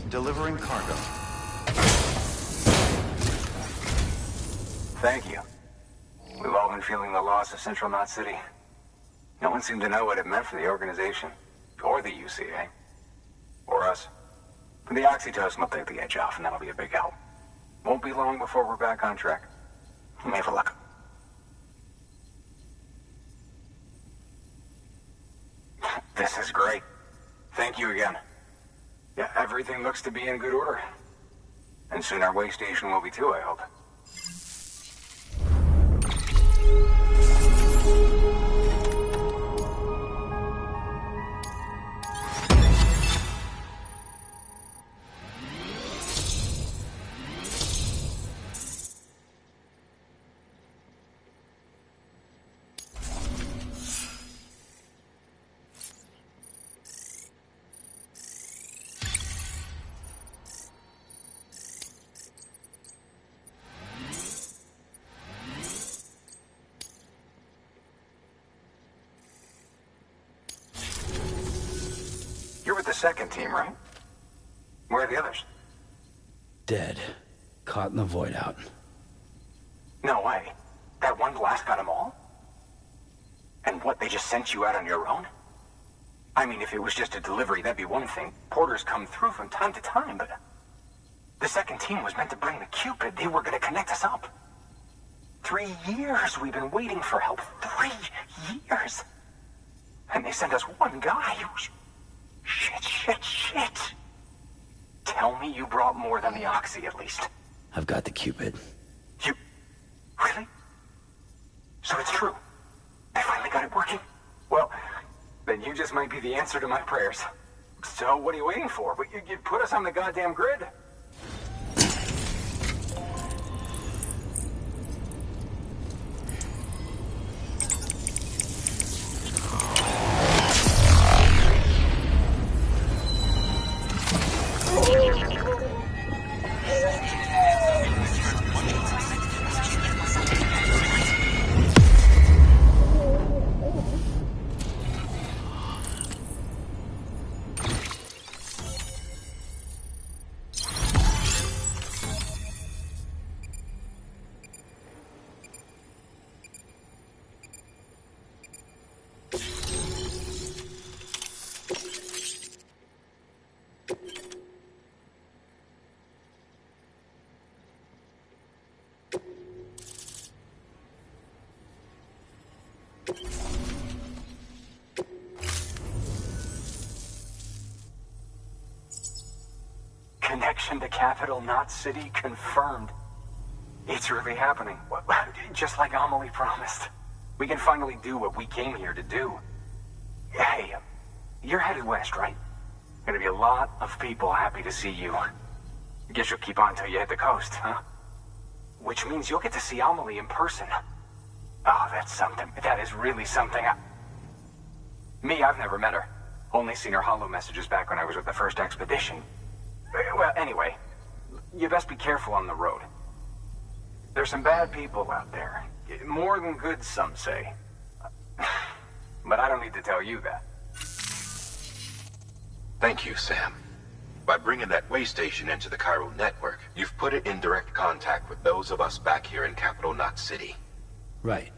Delivering cargo. Thank you. We've all been feeling the loss of Central Knot City. No one seemed to know what it meant for the organization, or the UCA, or us. But the oxytocin will take the edge off, and that'll be a big help. Won't be long before we're back on track. You may have luck. This is great. Thank you again. Yeah, everything looks to be in good order. And soon our way station will be too, I hope. You're with the second team, right? Where are the others? Dead. Caught in the void out. No way. That one blast got them all? And what, they just sent you out on your own? I mean, if it was just a delivery, that'd be one thing. Porters come through from time to time, but... The second team was meant to bring the Cupid. They were gonna connect us up. 3 years we've been waiting for help. 3 years! And they sent us one guy who's... Shit. Tell me you brought more than the Oxy, at least. I've got the Cupid. You... Really? So it's true. They finally got it working? Well, then you just might be the answer to my prayers. So what are you waiting for? You put us on the goddamn grid. Connection to Capital Knot City confirmed. It's really happening. Just like Amelie promised. We can finally do what we came here to do. Hey, you're headed west, right? Gonna be a lot of people happy to see you. I guess you'll keep on till you hit the coast, huh? Which means you'll get to see Amelie in person. Oh, that's something. That is really something. Me, I've never met her. Only seen her holo messages back when I was with the first expedition. Well, anyway, you best be careful on the road. There's some bad people out there. More than good, some say. But I don't need to tell you that. Thank you, Sam. By bringing that way station into the Cairo network, you've put it in direct contact with those of us back here in Capital Knot City. Right.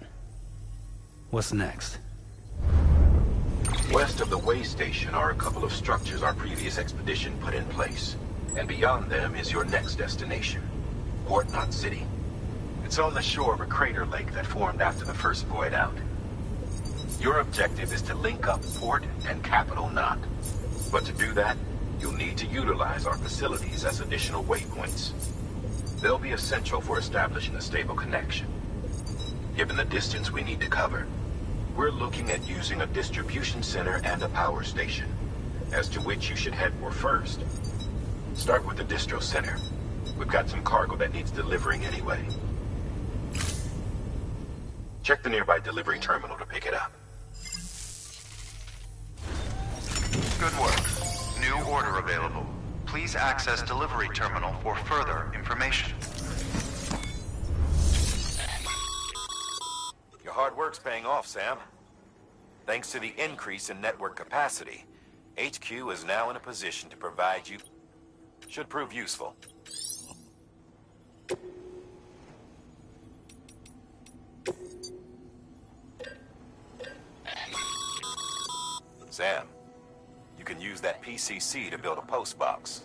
What's next? West of the way station are a couple of structures our previous expedition put in place. And beyond them is your next destination, Port Knot City. It's on the shore of a crater lake that formed after the first void out. Your objective is to link up Port and Capital Knot. But to do that, you'll need to utilize our facilities as additional waypoints. They'll be essential for establishing a stable connection. Given the distance we need to cover, we're looking at using a distribution center and a power station, as to which you should head for first. Start with the distro center. We've got some cargo that needs delivering anyway. Check the nearby delivery terminal to pick it up. Good work. New order available. Please access delivery terminal for further information. Your hard work's paying off, Sam. Thanks to the increase in network capacity, HQ is now in a position to provide you... Should prove useful. Sam, you can use that PCC to build a post box.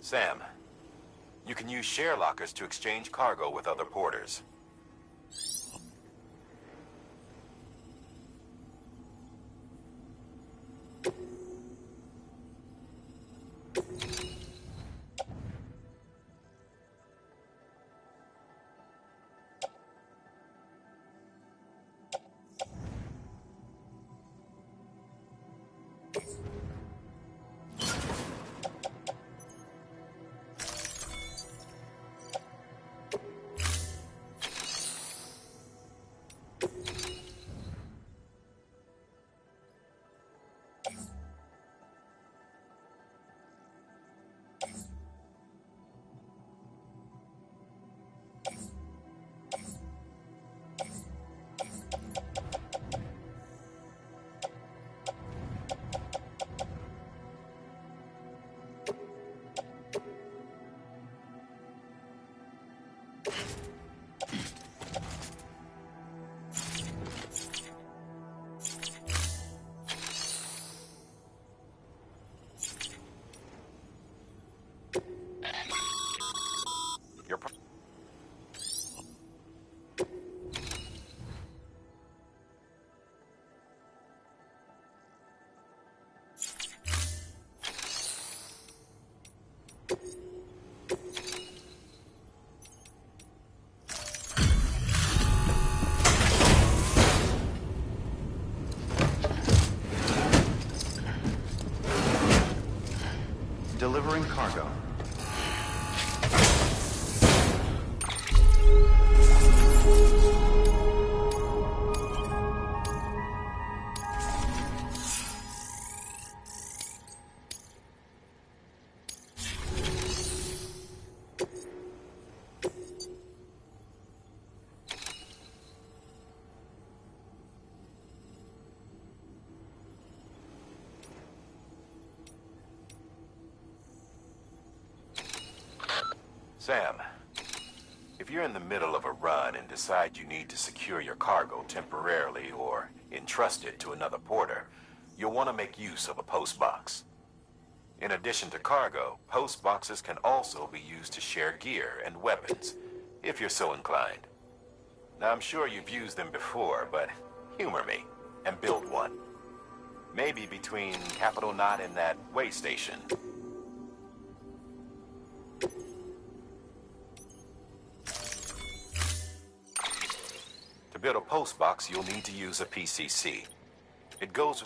Sam, you can use share lockers to exchange cargo with other porters. Delivering cargo. Sam, if you're in the middle of a run and decide you need to secure your cargo temporarily or entrust it to another porter, you'll want to make use of a post box. In addition to cargo, post boxes can also be used to share gear and weapons, if you're so inclined. Now, I'm sure you've used them before, but humor me and build one. Maybe between Capital Knot and that way station. To build a post box, you'll need to use a PCC. It goes...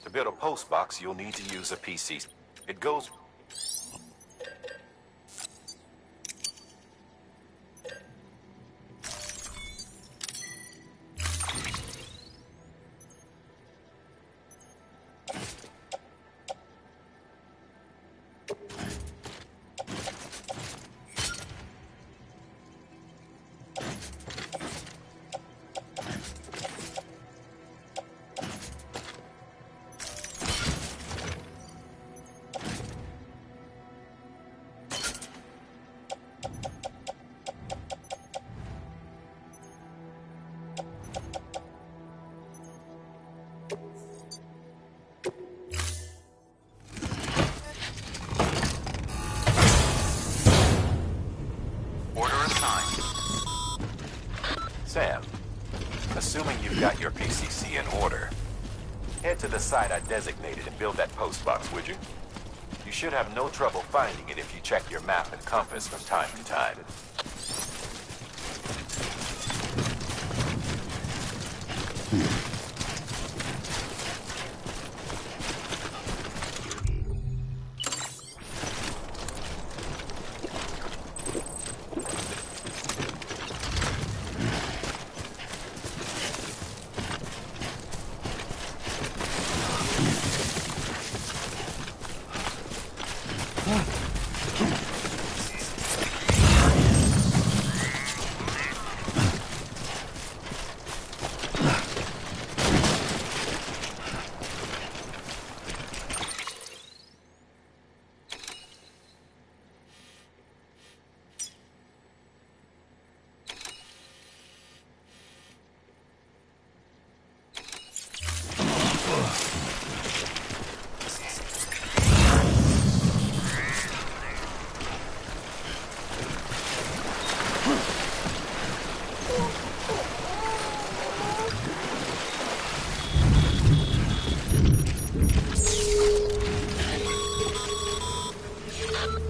To build a post box, you'll need to use a PCC. It goes... Sam, assuming you've got your PCC in order, head to the site I designated and build that post box, would you? You should have no trouble finding it if you check your map and compass from time to time.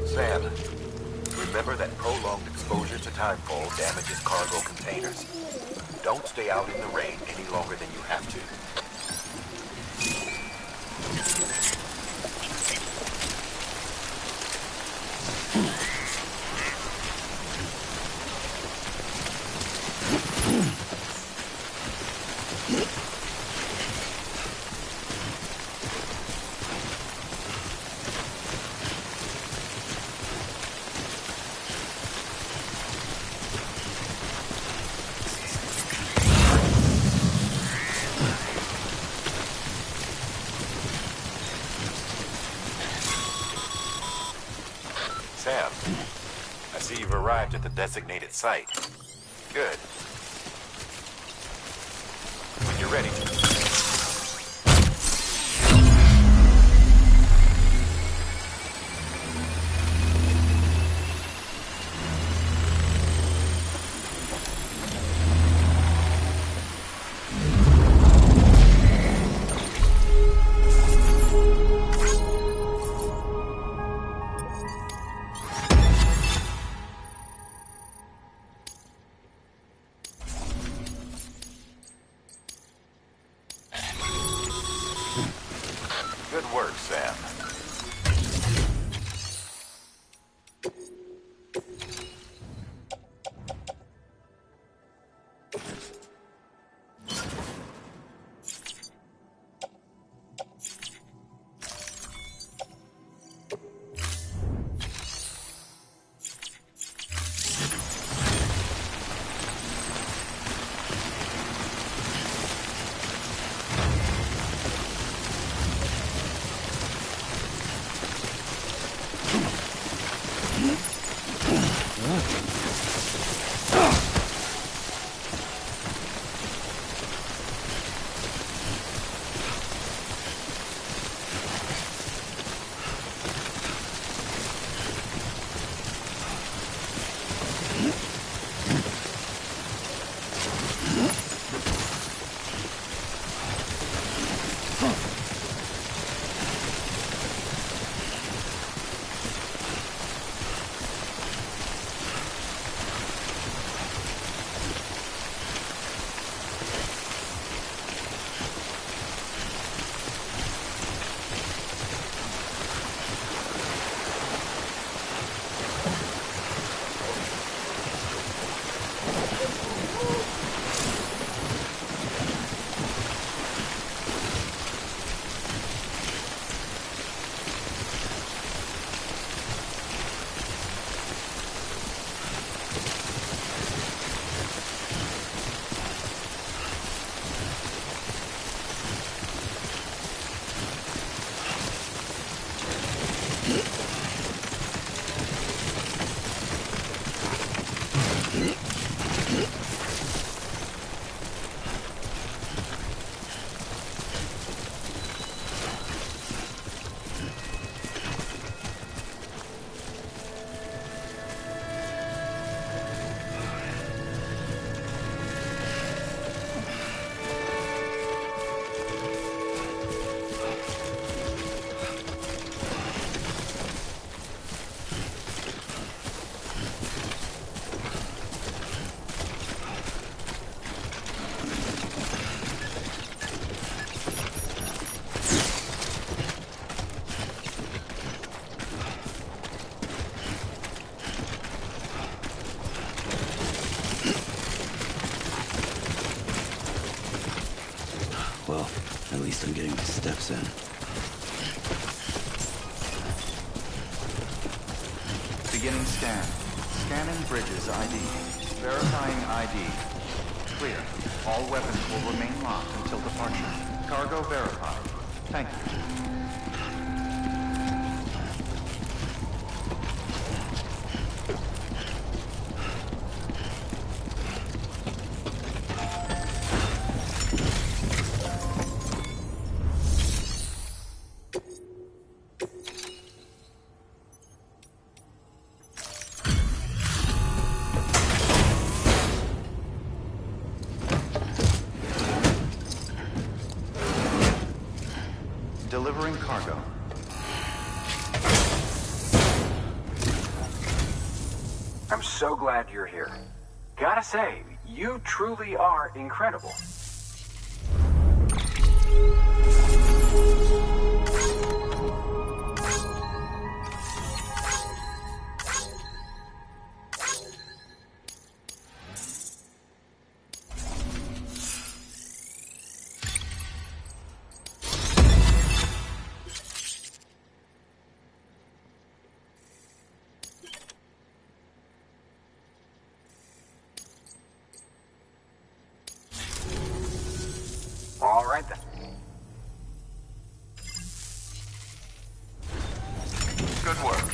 Sam, remember that prolonged exposure to timefall damages cargo containers. Don't stay out in the rain any longer than you have to. Sam, I see you've arrived at the designated site. Good. When you're ready. Good work, Sam. Well, at least I'm getting my steps in. Beginning scan. Scanning Bridges ID. Verifying ID. Clear. All weapons will remain locked until departure. Cargo verified. Thank you. Delivering cargo. I'm so glad you're here. Gotta say, you truly are incredible. All right then. Good work.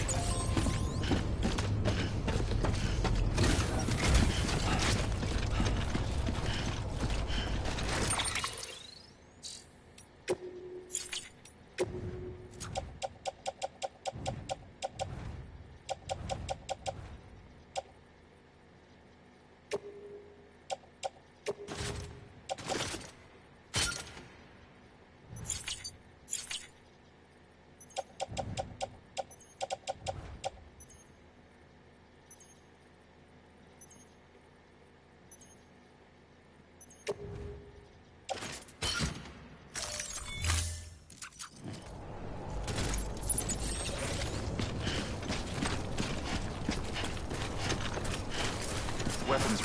Weapons.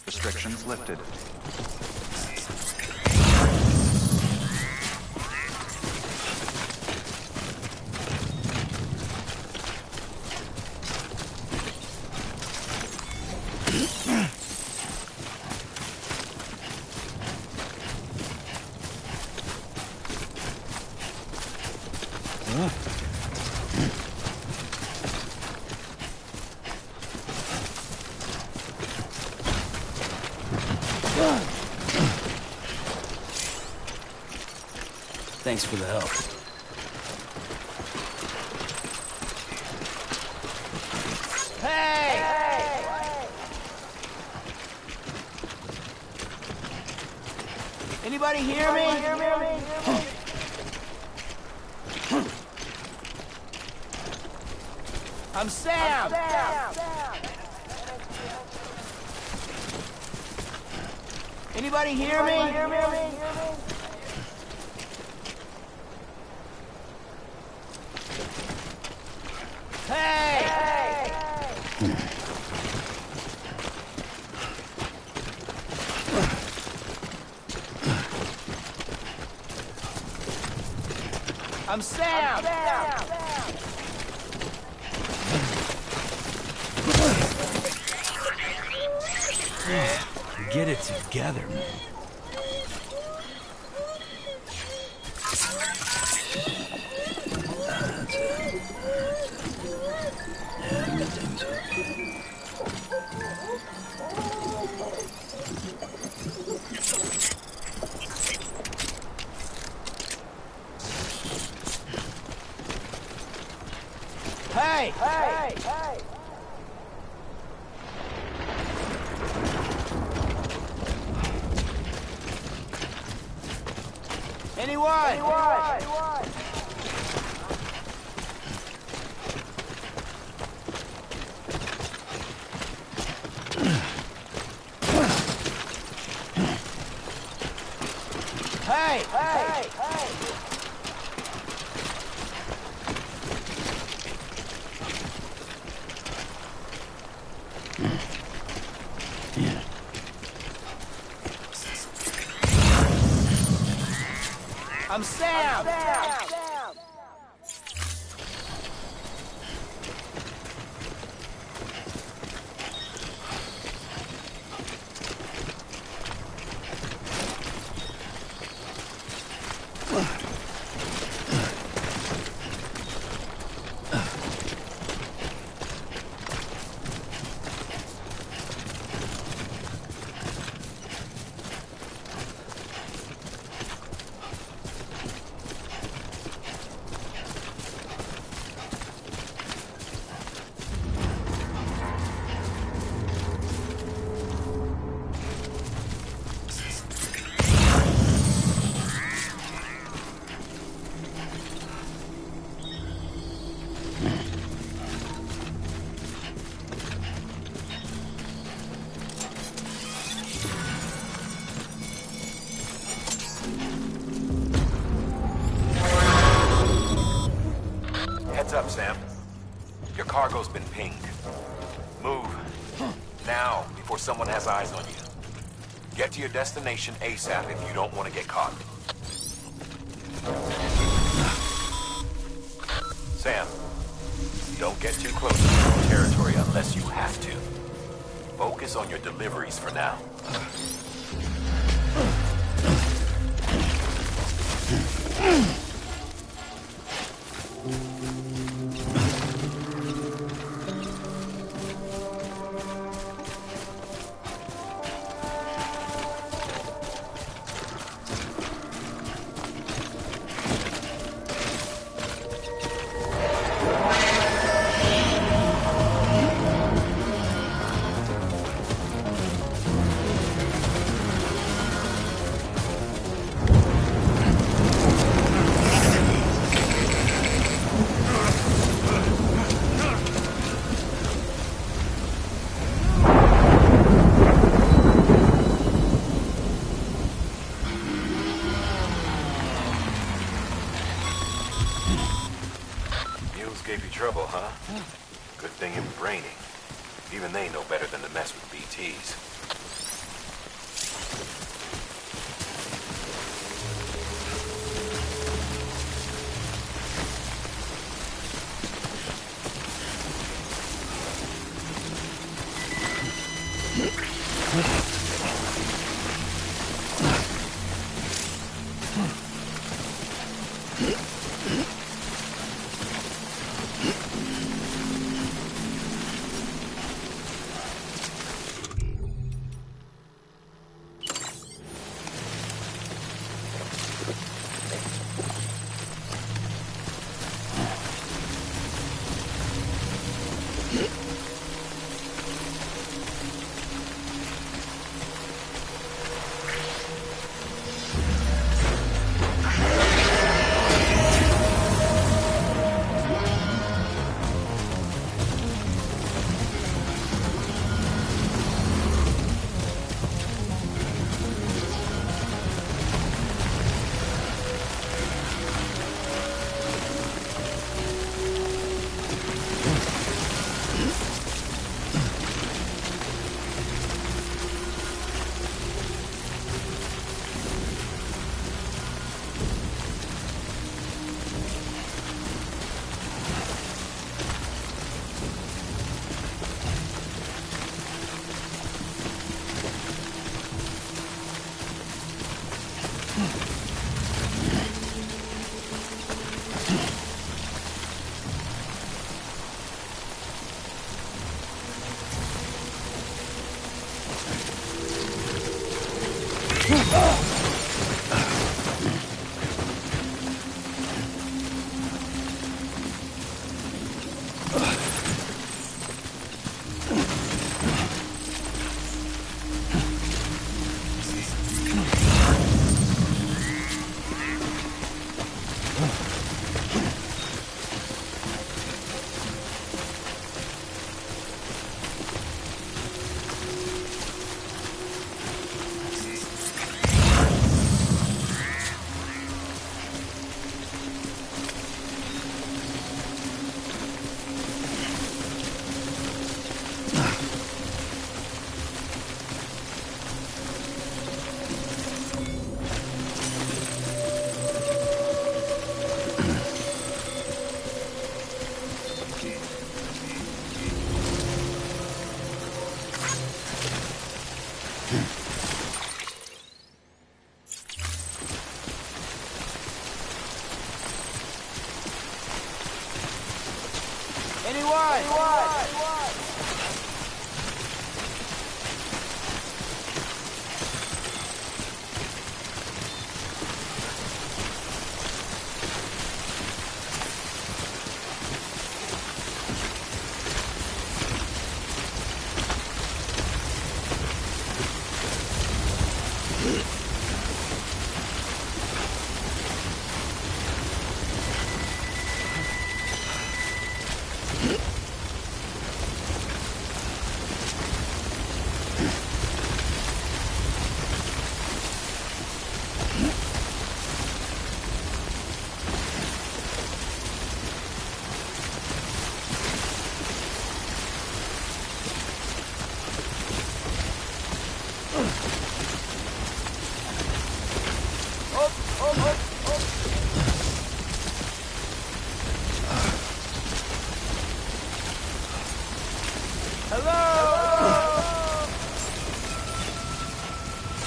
Restrictions lifted. Thanks for the help. Hey! Anybody hear me? I'm Sam! Anybody hear me? Hey! I'm Sam! Get it together, man. That's it. Everything's okay. Hey! Hey! Anyone? Hey! Hey! Hey! I'm Sam! Heads up, Sam. Your cargo's been pinged. Move. Now, before someone has eyes on you. Get to your destination ASAP if you don't want to get caught. Sam, don't get too close to your territory unless you have to. Focus on your deliveries for now. Gave you trouble, huh? Good thing it was raining. Even they know better than to mess with BTs.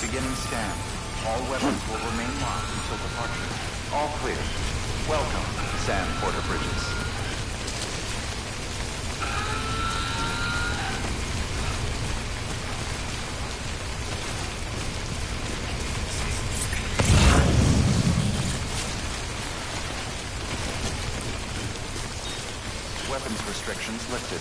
Beginning scan. All weapons will remain locked until departure. All clear. Welcome, Sam Porter Bridges. Weapons restrictions lifted.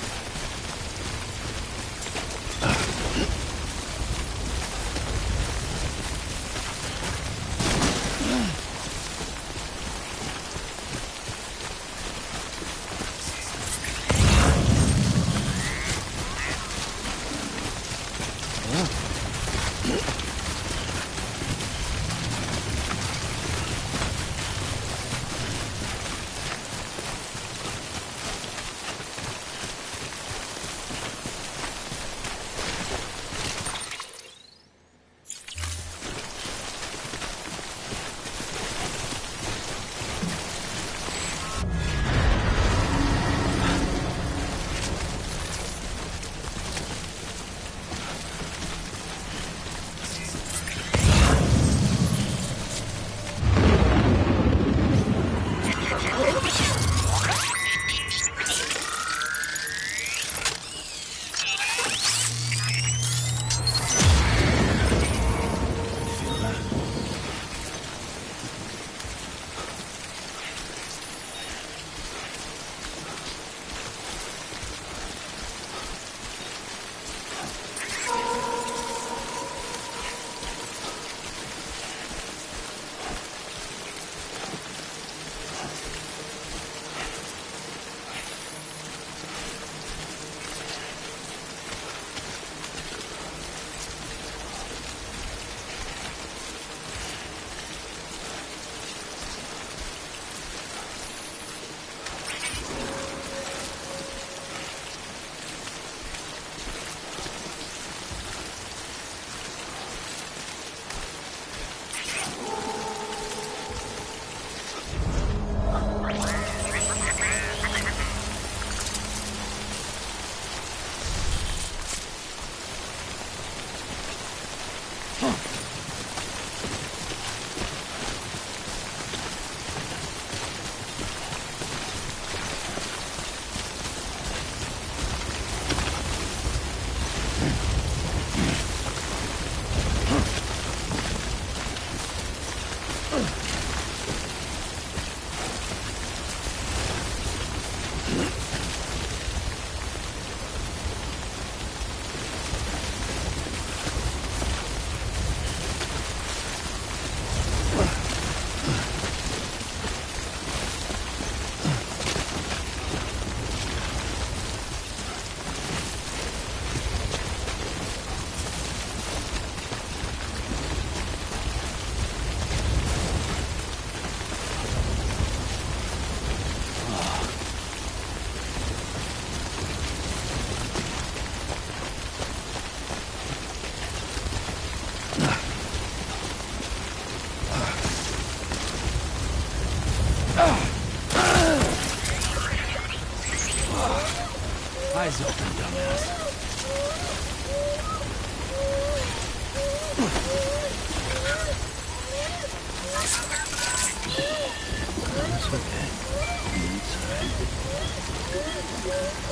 Eyes open, dumbass. It's okay. I'm inside.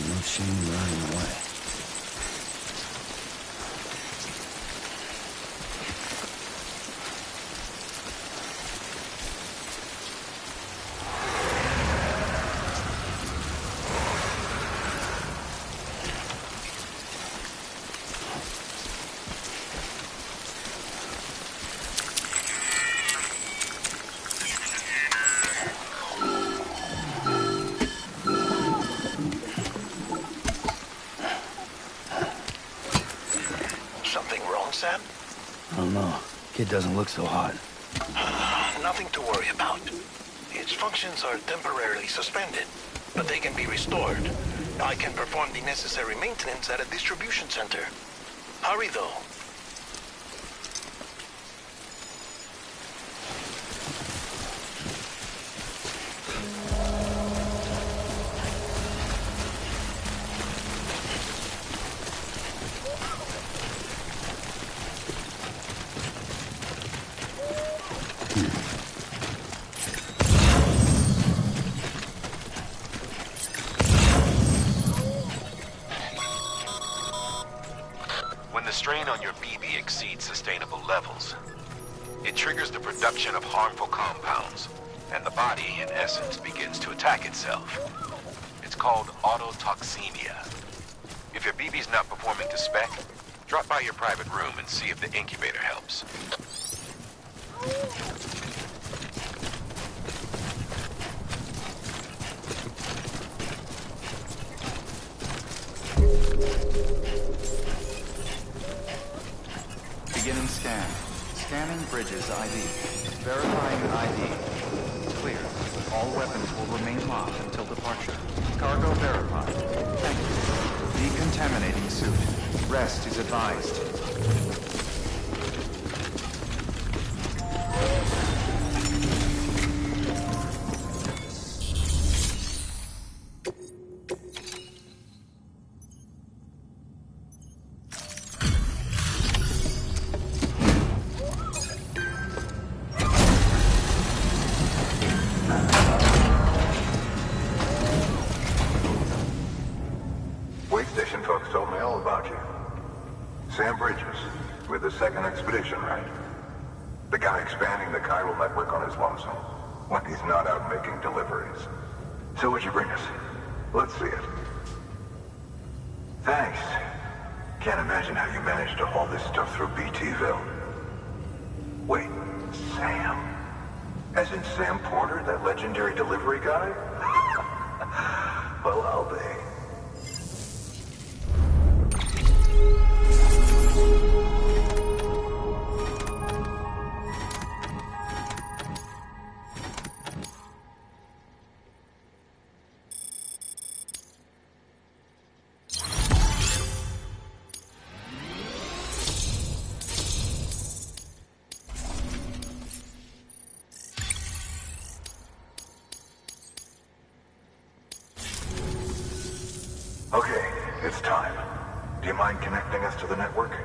No shame running away. Sam? I don't know. Kid doesn't look so hot. Nothing to worry about. Its functions are temporarily suspended, but they can be restored. I can perform the necessary maintenance at a distribution center. Hurry, though. When the strain on your BB exceeds sustainable levels, it triggers the production of harmful compounds, and the body, in essence, begins to attack itself. It's called autotoxemia. If your BB's not performing to spec, drop by your private room and see if the incubator helps. Beginning scan. Scanning bridges ID. Verifying ID. Clear. All weapons will remain locked until departure. Cargo verified. Thank you. Decontaminating suit. Rest is advised. Station folks told me all about you. Sam Bridges, with the second expedition, right? The guy expanding the chiral network on his lonesome, when he's not out making deliveries. So what'd you bring us? Let's see it. Thanks. Can't imagine how you managed to haul this stuff through BTville. Wait, Sam? As in Sam Porter, that legendary delivery guy? Well, I'll be. Okay, it's time. Do you mind connecting us to the network?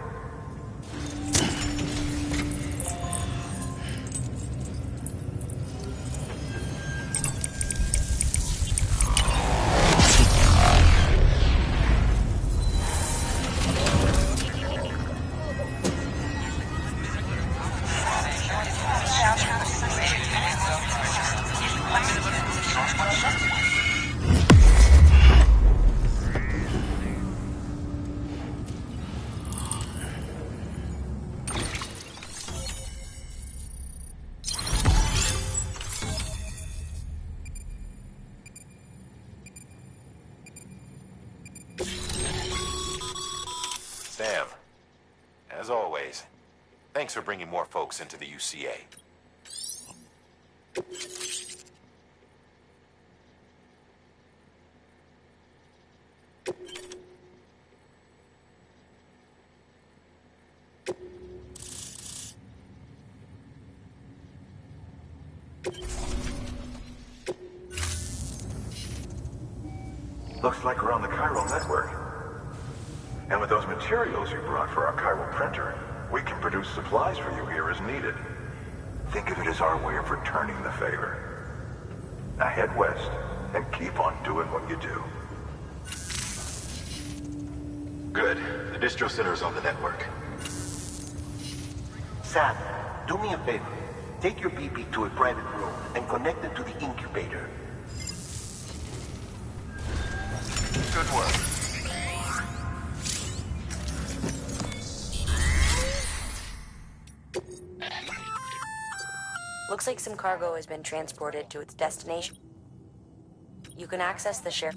Sam, as always, thanks for bringing more folks into the UCA. Looks like we're on the chiral network. And with those materials you brought for our chiral printer, we can produce supplies for you here as needed. Think of it as our way of returning the favor. Now head west and keep on doing what you do. Good. The distro center is on the network. Sam, do me a favor. Take your BB to a private room and connect it to the incubator. Good work. Looks like some cargo has been transported to its destination. You can access the share.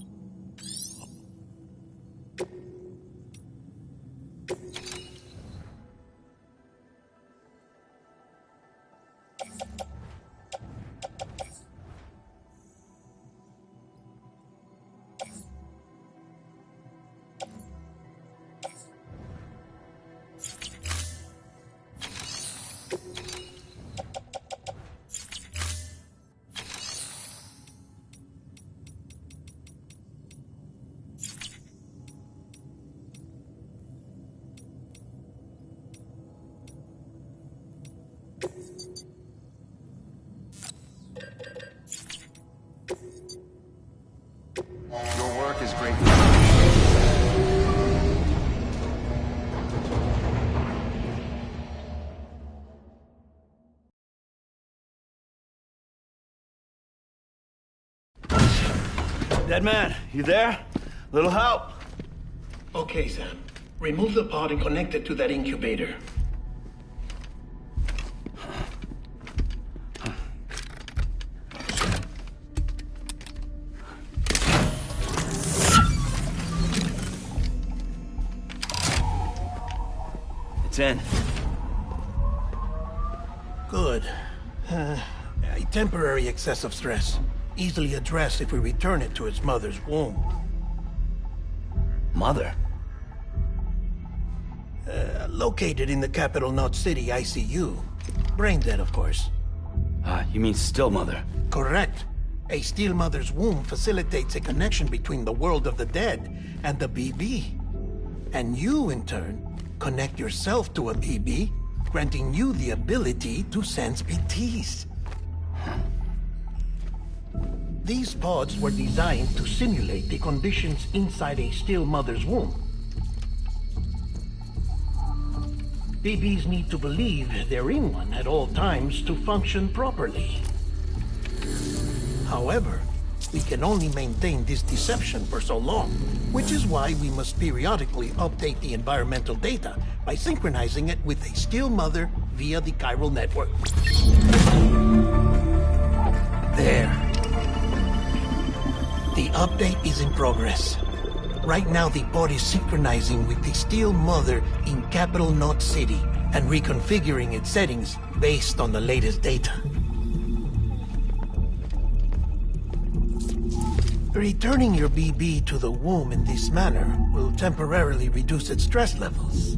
Your work is great. Dead man, you there? Little help? Okay, Sam. Remove the pod and connect it to that incubator. It's in. Good. A temporary excess of stress. Easily addressed if we return it to its mother's womb. Mother? Located in the capital Knot City ICU. Brain dead, of course. You mean still mother? Correct. A still mother's womb facilitates a connection between the world of the dead and the BB. And you, in turn, connect yourself to a BB, granting you the ability to sense BTs. These pods were designed to simulate the conditions inside a still mother's womb. BBs need to believe they're in one at all times to function properly. However, we can only maintain this deception for so long, which is why we must periodically update the environmental data by synchronizing it with a still mother via the chiral network. There. The update is in progress. Right now, the pod is synchronizing with the still mother in capital Knot City and reconfiguring its settings based on the latest data. Returning your BB to the womb in this manner will temporarily reduce its stress levels.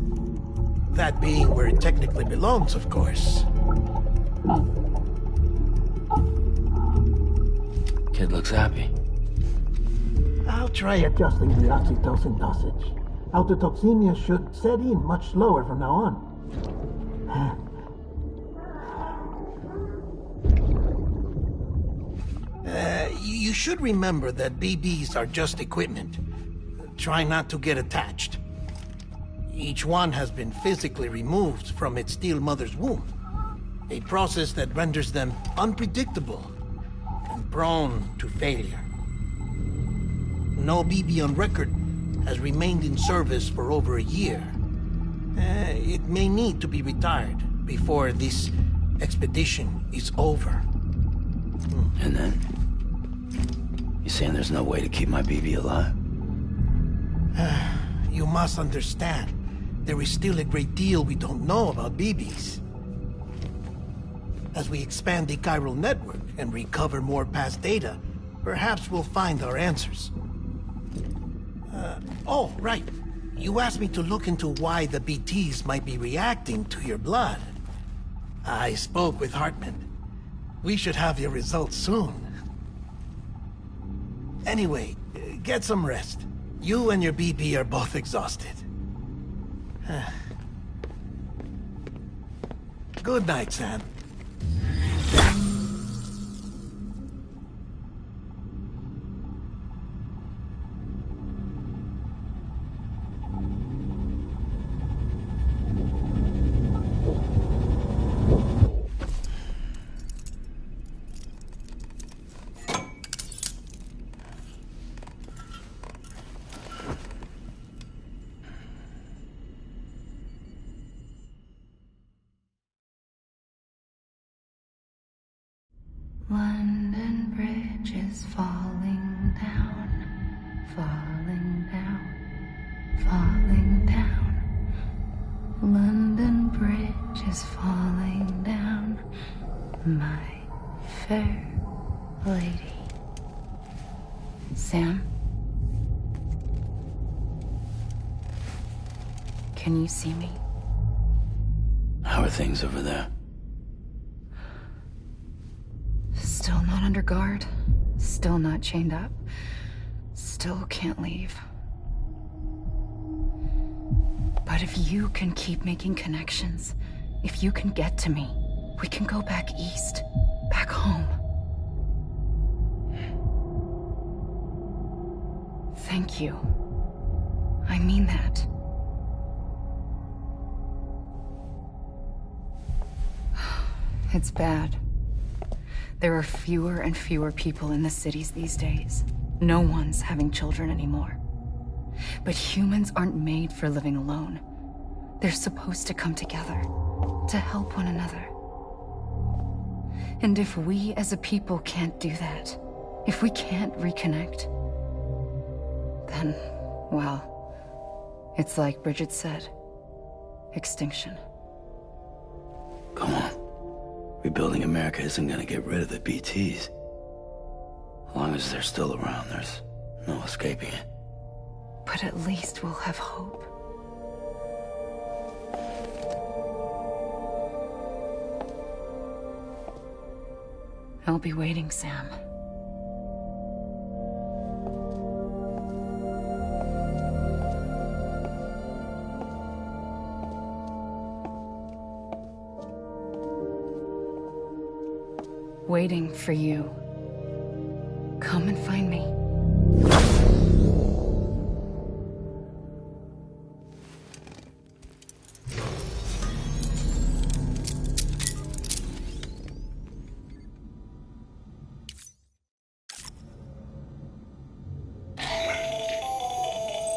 That being where it technically belongs, of course. Kid looks happy. I'll try adjusting the oxytocin dosage. Autotoxemia should set in much slower from now on. You should remember that BBs are just equipment. Try not to get attached. Each one has been physically removed from its still mother's womb. A process that renders them unpredictable and prone to failure. No BB on record has remained in service for over a year. It may need to be retired before this expedition is over. And then? You saying there's no way to keep my BB alive? You must understand. there is still a great deal we don't know about BBs. As we expand the chiral network and recover more past data, perhaps we'll find our answers. Oh, right. You asked me to look into why the BTs might be reacting to your blood. I spoke with Hartman. We should have your results soon. Anyway, get some rest. You and your BB are both exhausted. Good night, Sam. London Bridge is falling down, falling down, falling down. London Bridge is falling down, my fair lady. Sam? Can you see me? How are things over there? Still not under guard. Still not chained up. Still can't leave. But if you can keep making connections, if you can get to me, we can go back east. Back home. Thank you. I mean that. It's bad. There are fewer and fewer people in the cities these days. No one's having children anymore. But humans aren't made for living alone. They're supposed to come together, to help one another. And if we as a people can't do that, if we can't reconnect, then, well, it's like Bridget said, extinction. Come on. Rebuilding America isn't gonna get rid of the BTs. As long as they're still around, there's no escaping it. But at least we'll have hope. I'll be waiting, Sam. Waiting for you. Come and find me.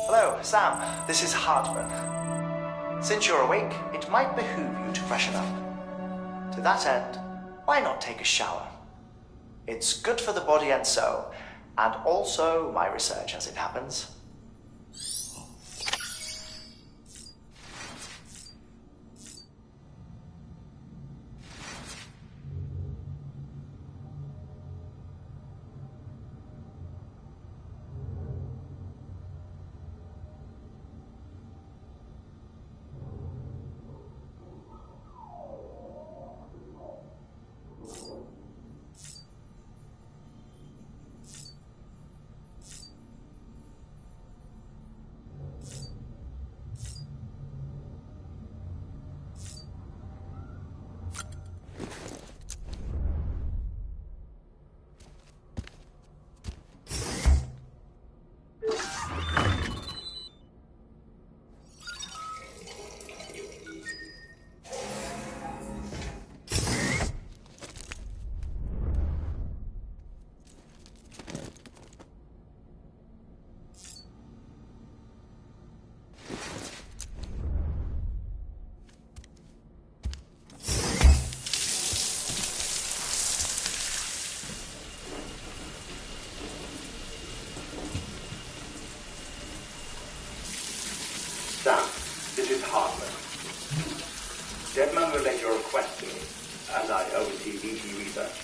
Hello, Sam. This is Hartman. Since you're awake, it might behoove you to freshen up. To that end, why not take a shower? It's good for the body and soul, and also my research as it happens. Deadman relayed your request to me, as I oversee BT research.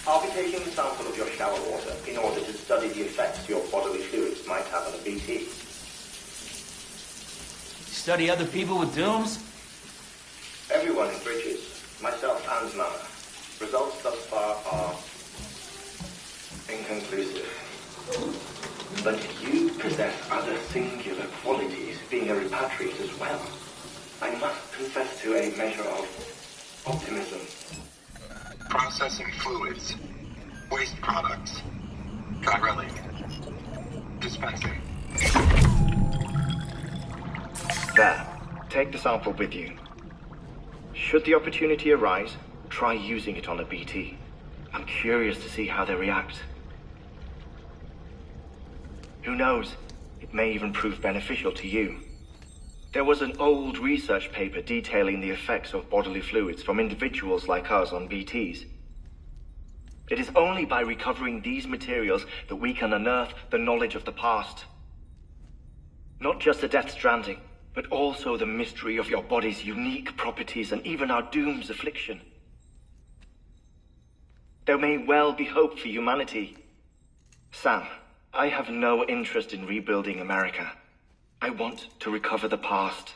I'll be taking a sample of your shower water in order to study the effects your bodily fluids might have on a BT. Study other people with dooms? Everyone in Bridges, myself and Mama. Results thus far are inconclusive. But you possess other singular qualities, being a repatriate as well. I must confess to a measure of optimism. Processing fluids. Waste products. Chirelli. Dispensing. There. Take the sample with you. Should the opportunity arise, try using it on a BT. I'm curious to see how they react. Who knows? It may even prove beneficial to you. There was an old research paper detailing the effects of bodily fluids from individuals like us on BTs. It is only by recovering these materials that we can unearth the knowledge of the past. Not just the Death Stranding, but also the mystery of your body's unique properties and even our doom's affliction. There may well be hope for humanity. Sam, I have no interest in rebuilding America. I want to recover the past.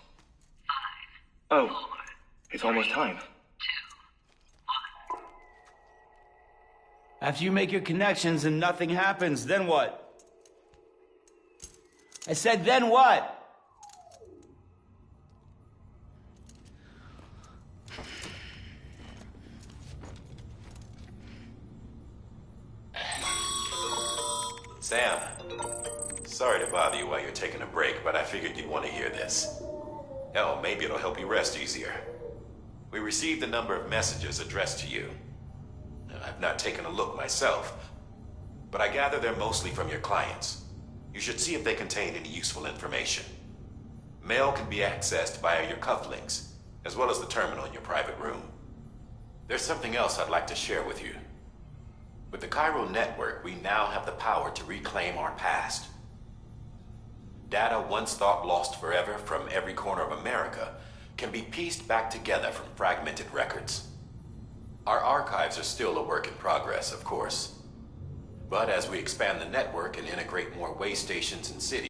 5, 4, it's almost time. 2, 1. After you make your connections and nothing happens, then what? I said, then what? Sam, sorry to bother you while you're taking a break, but I figured you'd want to hear this. Hell, maybe it'll help you rest easier. We received a number of messages addressed to you. I've not taken a look myself, but I gather they're mostly from your clients. You should see if they contain any useful information. Mail can be accessed via your cufflinks, as well as the terminal in your private room. There's something else I'd like to share with you. With the Cairo network, we now have the power to reclaim our past. Data once thought lost forever from every corner of America can be pieced back together from fragmented records. Our archives are still a work in progress, of course. But as we expand the network and integrate more way stations and cities,